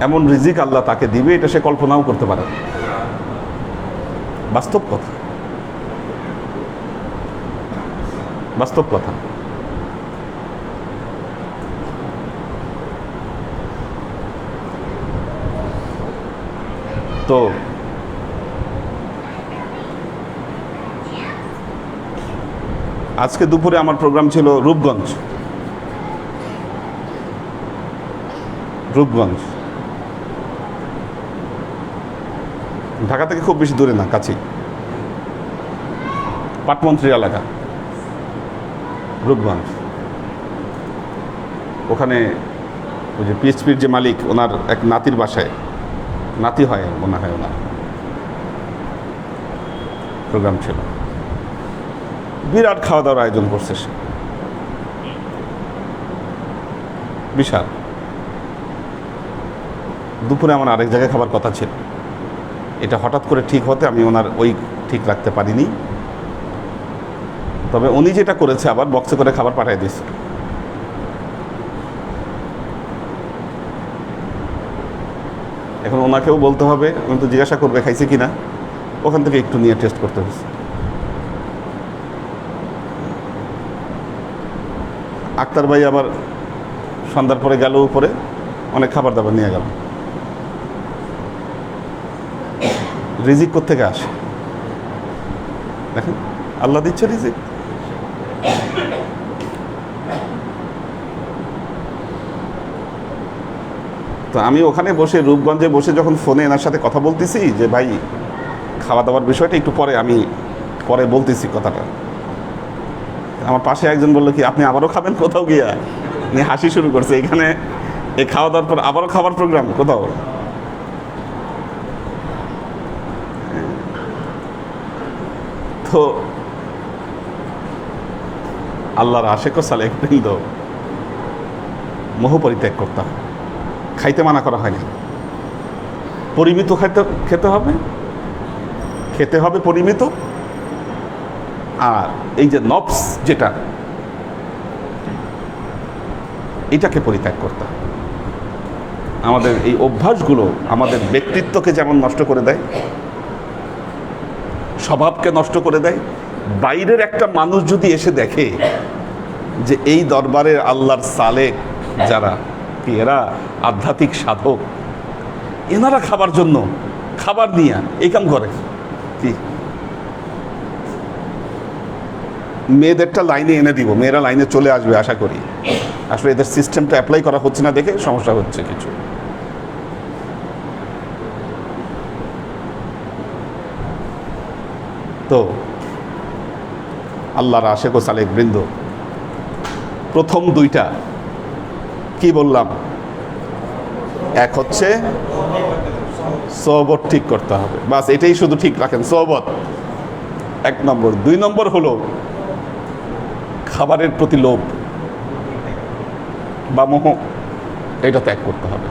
এমন রিজিক আল্লাহ তাকে দিবে এটা সে কল্পনাও করতে পারে না। বাস্তব কথা, বাস্তব কথা। তো আজকে দুপুরে আমার প্রোগ্রাম ছিল রূপগঞ্জ। ঢাকা থেকে খুব বেশি দূরে না, কাছেই, পাটমন্ত্রী এলাকা রূপগঞ্জ। ওখানে ওই যে পিএইচপির যে মালিক, ওনার এক নাতির বাসায়, নাতি হয় মনে হয়, ওনার প্রোগ্রাম ছিল। বিরাট খাওয়া দাওয়ার আয়োজন করছে সে, বিশাল। দুপুরে আমার আরেক জায়গায় খাবার কথা ছিল, এটা হঠাৎ করে ঠিক হতে আমি ওনার ওই ঠিক রাখতে পারিনি। তবে উনি যেটা করেছে, আবার বক্সে করে খাবার পাঠিয়ে দিয়েছে। এখন ওনাকেও বলতে হবে, উনি তো জিজ্ঞাসা করবে খাইছে কিনা, ওখান থেকে একটু নিয়ে টেস্ট করতে হয়েছে। আক্তার ভাই আবার সন্ধ্যার পরে গেল উপরে, অনেক খাবার দাবার নিয়ে গেল। রিজিক কোত্থেকে আসে দেখেন, আল্লাহ দিচ্ছে রিজিক। তো আমি ওখানে বসে, রূপগঞ্জে বসে যখন ফোনে এনার সাথে কথা বলতেছি যে ভাই খাওয়া দাওয়ার বিষয়টা একটু পরে, আমি পরে বলতেছি কথাটা। আমার পাশে একজন বললো কি আপনি আবারও খাবেন কোথাও গিয়া, নিয়ে হাসি শুরু করছে। এখানে এই খাওয়া দাওয়ার পর আবারও খাবার প্রোগ্রাম কোথাও। তো আল্লাহর আশেক ও সালেক বৃন্দ, মোহ পরিত্যাগ করতে হবে। খাইতে মানা করা হয়নি, পরিমিত খেতে হবে পরিমিত। আর এই যে নফস যেটা, এটাকে পরিত্যাগ করতে হবে। আমাদের এই অভ্যাসগুলো আমাদের ব্যক্তিত্বকে যেমন নষ্ট করে দেয়, স্বভাবকে নষ্ট করে দেয়। বাইরের একটা মানুষ যদি এসে দেখে যে এই দরবারের আল্লাহর সালেক যারা, কি এরা আধ্যাত্মিক সাধক, এনারা খাবার জন্য খাবার নিয়ে এই কাম করে, কি মেয়েদেরটা লাইনে এনে দিব, মেয়েরা লাইনে চলে আসবে আশা করি। আসলে এদের সিস্টেমটা অ্যাপ্লাই করা হচ্ছে না দেখে সমস্যা হচ্ছে কিছু। তো আল্লাহর আশেক ও সালেক বৃন্দ, প্রথম দুইটা কি বললাম? এক হচ্ছে সোহবত ঠিক করতে হবে, বাস এটাই শুধু ঠিক রাখেন, সোহবত 1 নম্বর। 2 নম্বর হলো খাবারের প্রতি লোভ বা মোহ, এটা ত্যাগ করতে হবে।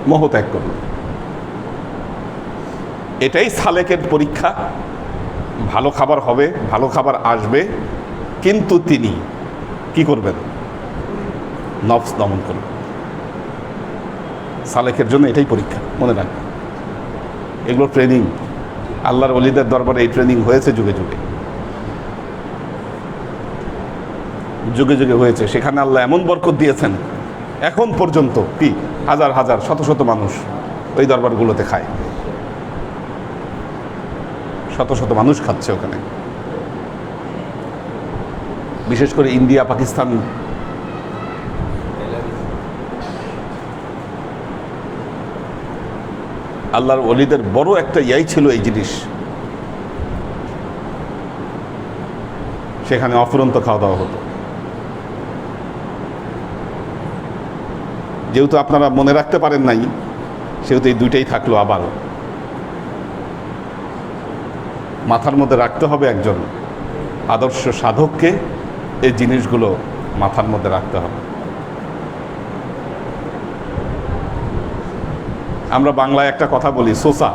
মোহ ত্যাগ করুন, এটাই সালেকের পরীক্ষা। ভালো খাবার হবে, ভালো খাবার আসবে, কিন্তু তিনি কি করবেন? নফস দমন করবেন। সালেকের জন্য এটাই পরীক্ষা, মনে রাখবেন। এগুলো ট্রেনিং, আল্লাহর ওলিদের দরবারে এই ট্রেনিং হয়েছে যুগে যুগে, যুগে যুগে হয়েছে। সেখানে আল্লাহ এমন বরকত দিয়েছেন, এখন পর্যন্ত কি হাজার হাজার শত শত মানুষ ওই দরবারগুলোতে খায়, শত শত মানুষ খাচ্ছে ওখানে। বিশেষ করে ইন্ডিয়া, পাকিস্তান, আল্লাহর ওলিদের বড় একটা ইয়াই ছিল এই জিনিস। সেখানে অফুরন্ত খাওয়া দাওয়া হতো। যেহেতু আপনারা মনে রাখতে পারেন নাই, সেহেতু এই দুইটাই থাকলো। আবার মাথার মধ্যে রাখতে হবে, একজন আদর্শ সাধককে এই জিনিসগুলো মাথার মধ্যে রাখতে হবে। আমরা বাংলায় একটা কথা বলি, সোসা।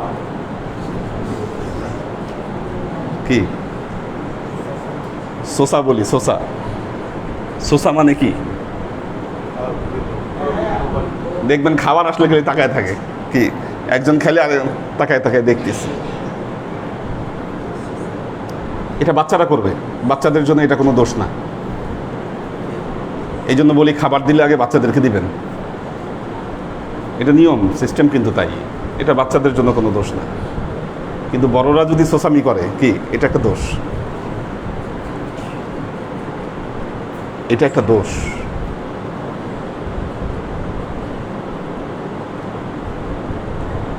কি সোসা বলি? সোসা, সোসা মানে কি? দেখবেন খাবার আসলে গেলে তাকায় থাকে, কি একজন খেলে আর তাকায় তাকায় দেখতেছে। এটা বাচ্চারা করবে, বাচ্চাদের জন্য এটা কোনো দোষ না। এই জন্য বলি খাবার দিলে আগে বাচ্চাদেরকে দিবেন, এটা নিয়ম সিস্টেম, কিন্তু তাই এটা বাচ্চাদের জন্য কোনো দোষ না। কিন্তু বড়রা যদি সোসামি করে, কি এটা একটা দোষ, এটা একটা দোষ।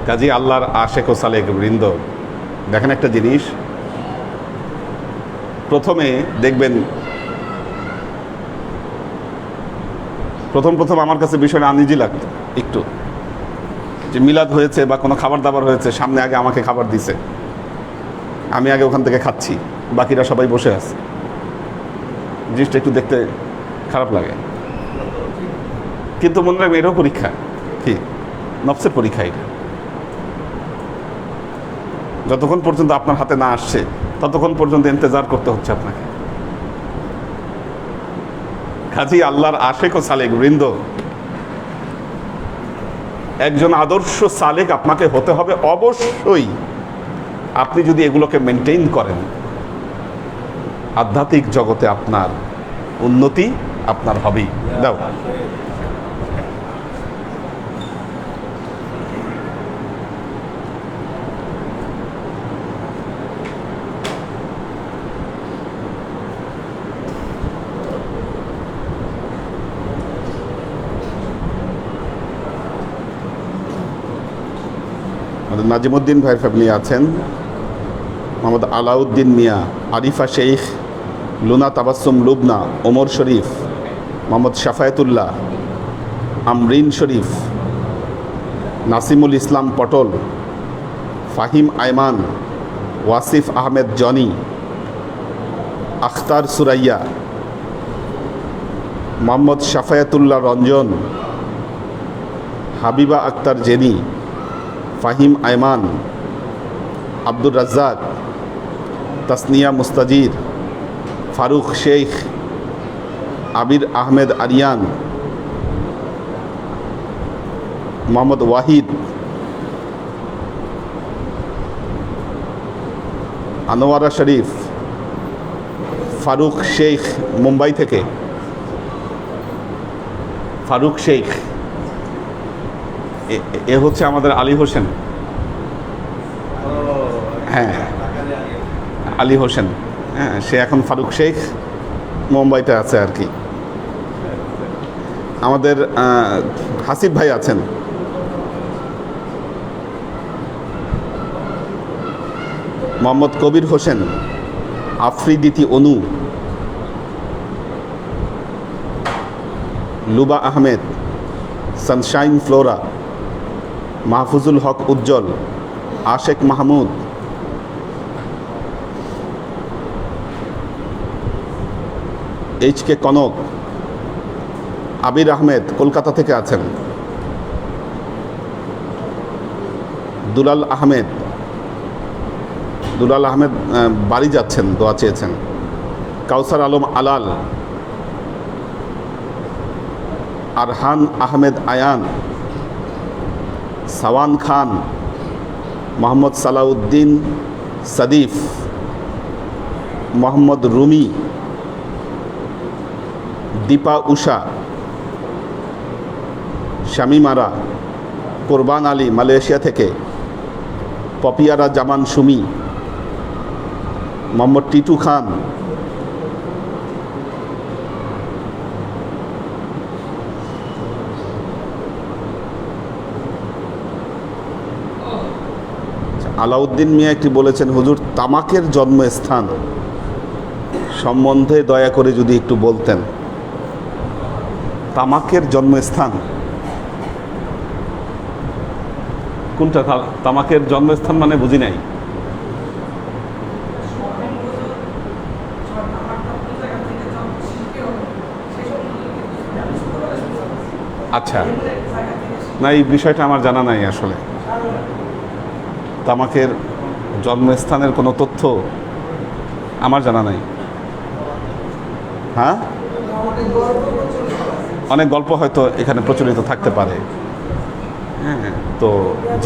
কাজী আল্লাহর আশেক ও সালেক বৃন্দ, দেখেন একটা জিনিস, প্রথমে দেখবেন, প্রথম আমার কাছে বিষয়টা আনইজি লাগতো একটু, যে মিলাদ হয়েছে বা কোনো খাবার দাবার হয়েছে, সামনে আগে আমাকে খাবার দিছে, আমি আগে ওখান থেকে খাচ্ছি, বাকিরা সবাই বসে আছে। জিনিসটা একটু দেখতে খারাপ লাগে, কিন্তু মনে রাখবেন এটাও পরীক্ষা, কি নফসের পরীক্ষা। এটা যতক্ষণ পর্যন্ত আপনার হাতে না আসছে ততক্ষণ পর্যন্ত ইন্তজার করতে হচ্ছে আপনাকে। কাজী আল্লাহর আশেক ও সালেক বৃন্দ, একজন আদর্শ সালেক আপনাকে হতে হবে অবশ্যই। আপনি যদি এগুলোকে মেনটেইন করেন, আধ্যাত্মিক জগতে আপনার উন্নতি আপনার হবেই। দাও নাজিমুদ্দিন ভাইয়ের ফ্যামিলি আছেন, মোহাম্মদ আলাউদ্দিন মিয়া, আরিফা শেখ, লুনা তাবাসসুম লুবনা, ওমর শরীফ, মোহাম্মদ শাফায়েতুল্লাহ, আমরিন শরীফ, নাসিমুল ইসলাম পটল, ফাহিম আয়মান, ওয়াসিফ আহমেদ জনি, আখতার সুরাইয়া, মোহাম্মদ শাফায়াতুল্লাহ রঞ্জন, হাবিবা আক্তার জেনি, ফাহিম আয়মান, আব্দুর রাজ্জাক, তাসনিয়া মুস্তাজির, ফারুক শেখ, আবির আহমেদ আরিয়ান, মোহাম্মদ ওয়াহিদ, আনোয়ারা শরীফ, ফারুক শেখ মুম্বাই থেকে, ফারুক শেখ, এ হচ্ছে আমাদের আলী হোসেন। হ্যাঁ, আলী হোসেন, হ্যাঁ, সে এখন ফারুক শেখ মুম্বাইতে আছে আর কি। আমাদের হাসিব ভাই আছেন, মোহাম্মদ কবির হোসেন, আফ্রিদিতি অনু, Luba Ahmed, Sunshine Flora, Mahfuzul Haque উজ্জ্বল, আশেক মাহমুদ, এইচ কে কনক, আবির আহমেদ কলকাতা থেকে আছেন, দুলাল আহমেদ, বাড়ি যাচ্ছেন, দোয়া চেয়েছেন, কাউসার আলম আলাল, আরহান আহমেদ আয়ান, সাওয়ান খান, মোহাম্মদ সালাউদ্দিন সাদিফ, মোহাম্মদ রুমি, দীপা উষা, শামিমারা, কোরবান আলী মালয়েশিয়া থেকে, পপিয়ারা জামান সুমি, মোহাম্মদ টিটু খান, আলাউদ্দিন মিয়া একটি বলেছেন, হুজুর তামাকের জন্মস্থান সম্বন্ধে দয়া করে যদি একটু বলতেন। তামাকের জন্মস্থান কোনটা? তামাকের জন্মস্থান মানে বুঝি নাই। আচ্ছা, না এই বিষয়টা আমার জানা নাই আসলে। তামাকের জন্মস্থানের কোনো তথ্য আমার জানা নাই। হ্যাঁ, অনেক গল্প হয়তো এখানে প্রচলিত থাকতে পারে। হ্যাঁ, তো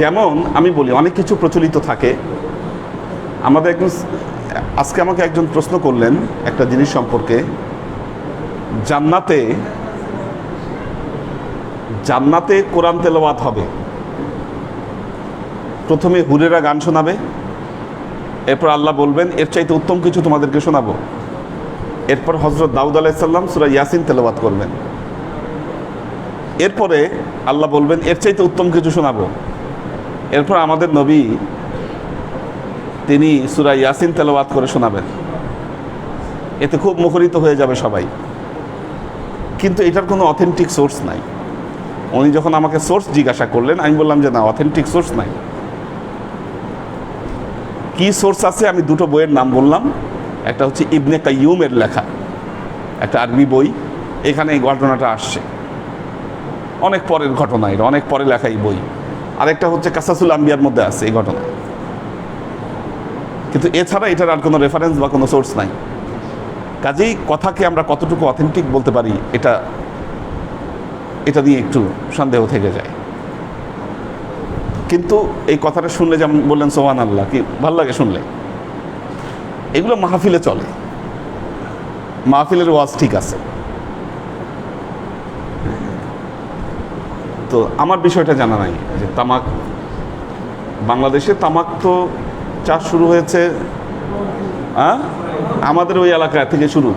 যেমন আমি বলি অনেক কিছু প্রচলিত থাকে। আমাদের একজন আজকে আমাকে একজন প্রশ্ন করলেন একটা জিনিস সম্পর্কে, জান্নাতে কোরআন তেলাওয়াত হবে। প্রথমে হুরেরা গান শোনাবে, এরপর আল্লাহ বলবেন এর চাইতে উত্তম কিছু তোমাদেরকে শোনাবো। এরপর হযরত দাউদ আলাইহিস সালাম সূরা ইয়াসিন তেলাওয়াত করবেন। এরপরে আল্লাহ বলবেন এর চাইতে উত্তম কিছু শোনাবো। এরপর আমাদের নবী তিনি সূরা ইয়াসিন তেলাওয়াত করে শোনাবেন। এতে খুব মুখরিত হয়ে যাবে সবাই। কিন্তু এটার কোনো অথেন্টিক সোর্স নাই। উনি যখন আমাকে সোর্স জিজ্ঞাসা করলেন, আমি বললাম যে না, অথেন্টিক সোর্স নাই। কি সোর্স আছে? আমি দুটো বইয়ের নাম বললাম। একটা হচ্ছে ইবনে কাইয়ুমের লেখা একটা আরবি বই, এখানে এই ঘটনাটা আসছে। অনেক পরের ঘটনা, এটা অনেক পরে লেখা এই বই। আরেকটা হচ্ছে কাসাসুল আম্বিয়ার মধ্যে আছে এই ঘটনা। কিন্তু এছাড়া এটার আর কোনো রেফারেন্স বা কোনো সোর্স নাই। কাজেই কথাকে আমরা কতটুকু অথেন্টিক বলতে পারি এটা নিয়ে একটু সন্দেহ থেকে যায়। কিন্তু এই কথাটা শুনলে যেমন বললেন সুবহানাল্লাহ, কি ভালো লাগে শুনলে। এগুলো মাহফিলে চলে, মাহফিলের ওয়াজ ঠিক আছে। তো আমার বিষয়টা জানা নাই যে তামাক, বাংলাদেশে তামাক তো চাষ শুরু হয়েছে আমাদের ওই এলাকা থেকে শুরু।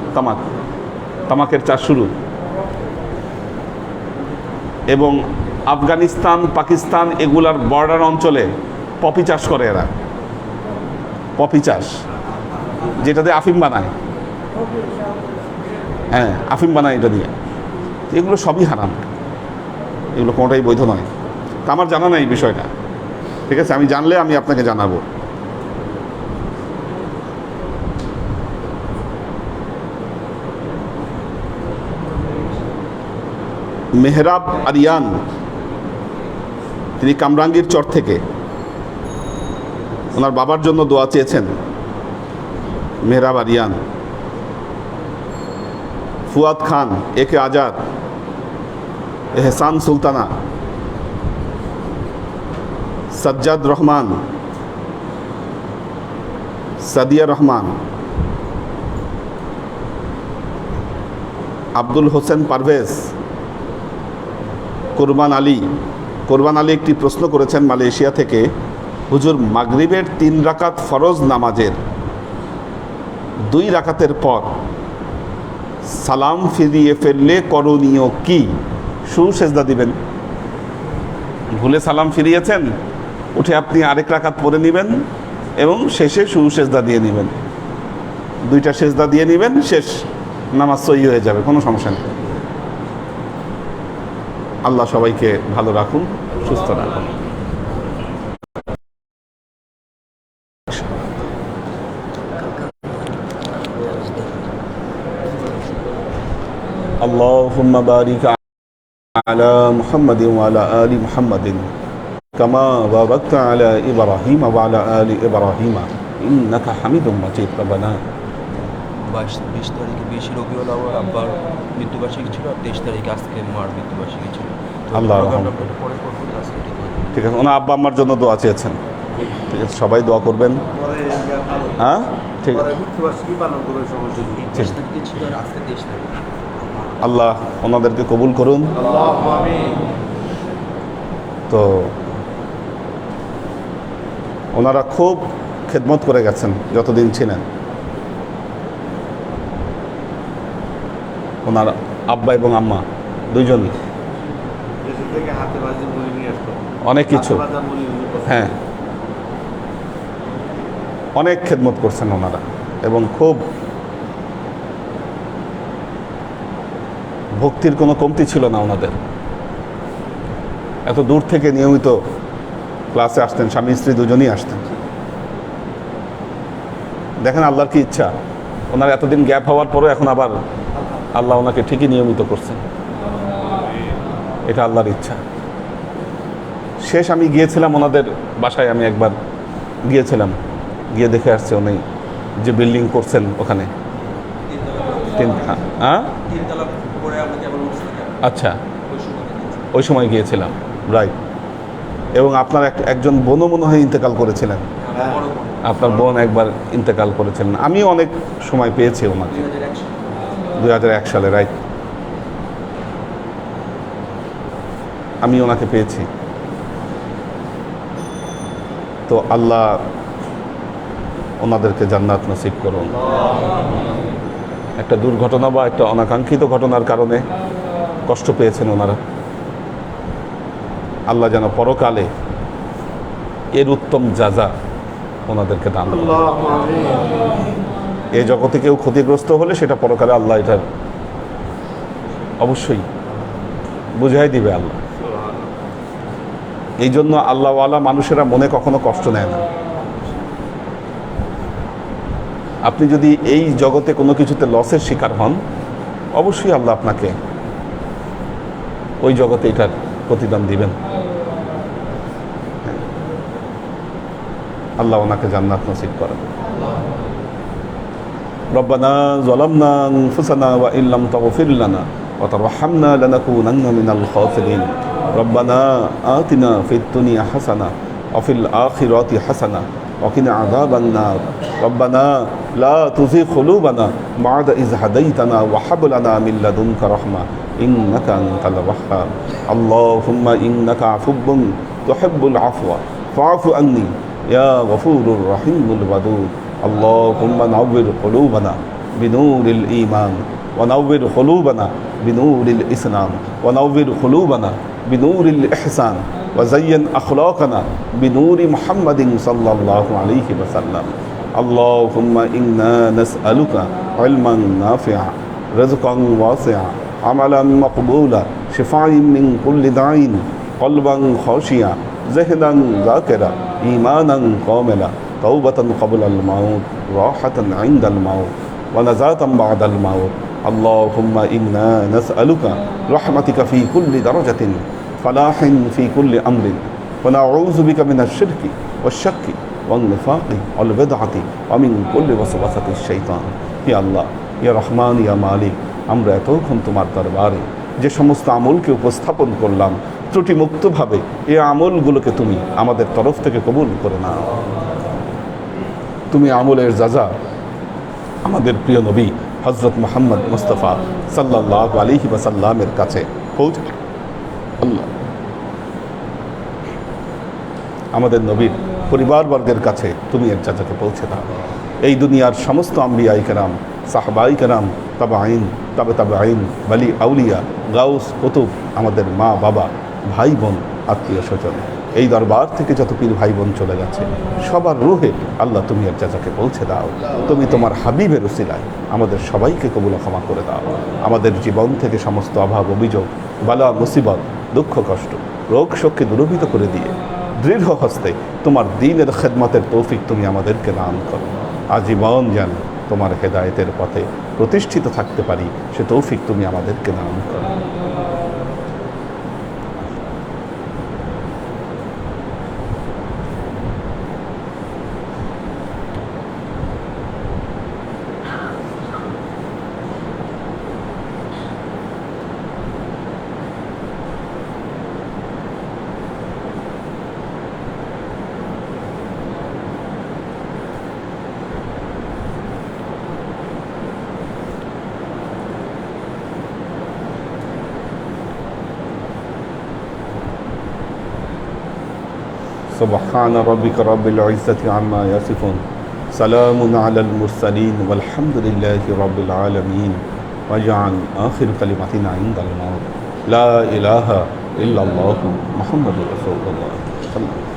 তামাকের চাষ শুরু, এবং আফগানিস্তান, পাকিস্তান এগুলার বর্ডার অঞ্চলে পপি চাষ করে এরা। পপি চাষ, যেটাতে আফিম বানায়। হ্যাঁ, আফিম বানায় এটা দিয়ে। এগুলো সবই হারাম, এগুলো কোনোটাই বৈধ নয়। তা আমার জানা নাই এই বিষয়টা, ঠিক আছে? আমি জানলে আমি আপনাকে জানাবো। মেহরাব আরিয়ান, তিনি কামরাঙ্গীর চর থেকে ওনার বাবার জন্য দোয়া চেয়েছেন। মেহরাব আরিয়ান। ফুয়াদ খান, একে আজাদ, এহসান সুলতানা, সাজ্জাদ রহমান, সাদিয়া রহমান, আব্দুল হোসেন পারভেজ, কোরবান আলী। কোরবান আলী একটি প্রশ্ন করেছেন মালয়েশিয়া থেকে, হুজুর মাগরিবের 3 রাকাত ফরজ নামাজের 2 রাকাতের পর সালাম ফিরিয়ে ফেললে করণীয় কি? সেজদা দিবেন। ভুলে সালাম ফিরিয়েছেন, উঠে আপনি আরেক রাকাত পড়ে নেবেন এবং শেষে সেজদা দিয়ে নেবেন। 2টা সেজদা দিয়ে নেবেন, শেষ, নামাজ সহি হয়ে যাবে, কোনো সমস্যা নেই। আল্লাহ সবাইকে ভালো রাখুন, সুস্থ রাখুন। اللهم بارك على محمد وعلى آل محمد كما باركت على إبراهيم وعلى آل إبراهيم إنك حميد مجيد। ربنا 20 তারিখে 20 রবিউল আউয়াল আব্বার মৃত্যুবার্ষিকী ছিল, আর 23 তারিখে আজকে মার মৃত্যুবার্ষিকী ছিল। আল্লাহ প্রোগ্রামটা একটু পরে করবো, আজকে ঠিক আছে। ঠিক আছে, ওনার আব্বা আম্মার জন্য দোয়া চেয়েছেন, ঠিক আছে? সবাই দোয়া করবেন। হ্যাঁ, ঠিক আছে, ঠিক। 23 তারিখে ছিল আর আজকে 23 তারিখ। আল্লাহ ওনাদেরকে কবুল করুন। তো ওনারা খুব খেদমত করে গেছেন যতদিন ছিলেন। ওনার আব্বা এবং আম্মা দুইজনই অনেক কিছু, হ্যাঁ, অনেক খেদমত করছেন ওনারা, এবং খুব ভক্তির কোনো কমতি ছিল না ওনাদের। এত দূর থেকে নিয়মিত ক্লাসে আসতেন, স্বামী স্ত্রী দুজনই আসতেন। দেখেন আল্লাহর কি ইচ্ছা, ওনার এতদিন গ্যাপ হওয়ার পরেও এখন আবার আল্লাহ ওনাকে ঠিকই নিয়মিত করছেন। এটা আল্লাহর ইচ্ছা। শেষ আমি গিয়েছিলাম ওনাদের বাসায়, আমি একবার গিয়েছিলাম, গিয়ে দেখে আসছে উনি যে বিল্ডিং করছেন ওখানে। আচ্ছা, ওই সময় গিয়েছিলাম, রাইট। এবং আপনার একজন বোনও মনে হয় ইন্তেকাল করেছিলেন, আপনার বোন একবার ইন্তেকাল করেছিলেন। আমিও অনেক সময় পেয়েছি ওনাকে, 2001 সালে, রাইট। আমি ওনাকে পেয়েছি। তো আল্লাহ ওনাদেরকে জান্নাত নসিব করুন। একটা দুর্ঘটনা বা একটা অনাকাঙ্ক্ষিত ঘটনার কারণে কষ্ট পেয়েছেন ওনারা। আল্লাহ যেন পরকালে এর উত্তম যাজা ওনাদেরকে দান করেন। এই জগতে কেউ ক্ষতিগ্রস্ত হলে সেটা পরকালে আল্লাহ এটার অবশ্যই বুঝাই দিবে আল্লাহ। এই জন্য আল্লাহওয়ালা মানুষেরা মনে কখনো কষ্ট নেয় না। আপনি যদি এই জগতে কোনো কিছুতে লসের শিকার হন, অবশ্যই আল্লাহ আপনাকে ওই জগতে এটার প্রতিদান দিবেন। আল্লাহ ওনাকে জান্নাত নসিব করেন। রব্বানা যালামনা আনফুসানা ওয়া ইল্লাম তাগফির লানা ওয়া তারহামনা লানাকুনান্না মিনাল খাসিরিন। রব্বানা আতিনা ফিদ দুনিয়া হাসানা ওয়া ফিল আখিরাতি হাসানা ওয়া কিনা আযাবান নার। রব্বানা লা তুযিগ কুলুবানা বা'দা ইয হাদাইতানা ওয়া হাব লানা মিন লাদুনকা রাহমা ইন্নাকা আনতাল ওয়াহ্হাব। আল্লাহুম্মা ইন্নাকা আফুব্বুন তুহিব্বুল আফওয়া ফা'ফু আন্নি ইয়া গফুরুর রহিমুল ওয়াদুদ। اللهم نور قلوبنا بنور الإيمان ونور قلوبنا بنور الإسلام ونور قلوبنا بنور الإحسان وزين أخلاقنا بنور محمد صلى الله عليه وسلم اللهم إنا نسألك علما نافعا رزقا واسعا عملا مقبولا شفاء من كل داء قلبا خاشعا ذهنا ذاكرا إيمانا كاملا توبة قبل الموت راحة عند الموت ونجاة بعد الموت اللهم إنا نسألك رحمتك في كل درجة فلاح في كل أمر ونعوذ بك من الشرك والشك والنفاق والبدعة ومن كل وسوسة الشيطان يا الله يا رحمن يا مالك আমরা এতক্ষণ তোমার দরবারে যে সমস্ত আমলকে উপস্থাপন করলাম ত্রুটিমুক্তভাবে এই আমলগুলোকে তুমি আমাদের তরফ থেকে কবুল করে নাও। তুমি আমলের যাজা আমাদের প্রিয় নবী হযরত মুহাম্মদ মুস্তাফা সাল্লাল্লাহু আলাইহি ওয়াসাল্লামের কাছে পৌঁছে আল্লাহ আমাদের নবীর পরিবারবর্গের কাছে তুমি এর যাজাকে পৌঁছে দাও। এই দুনিয়ার সমস্ত আম্বিয়াই কেরাম সাহাবাই কেরাম তাবাইন তাবাইন ওয়ালি আউলিয়া গাউস কুতুব আমাদের মা বাবা ভাই বোন আত্মীয় স্বজন এই দরবার থেকে যত পীর ভাই বোন চলে গেছে সবার রুহে আল্লাহ তুমি এর যাজাকে পৌঁছে দাও। তুমি তোমার হাবিবের উসিলায় আমাদের সবাইকে কবুল ক্ষমা করে দাও। আমাদের জীবন থেকে সমস্ত অভাব অভিযোগ বালা মুসিবত দুঃখ কষ্ট রোগ শোককে দূরীভূত করে দিয়ে দৃঢ় হস্তে তোমার দ্বীনের খেদমতের তৌফিক তুমি আমাদেরকে দান করো। আজীবন যেন তোমার হেদায়েতের পথে প্রতিষ্ঠিত থাকতে পারি সে তৌফিক তুমি আমাদেরকে দান করো। سبحان ربك رب العزة عما يصفون سلام على المرسلين والحمد لله رب العالمين واجعل آخر كلمتنا عند الموت لا إله إلا الله محمد رسول الله صلى الله عليه وسلم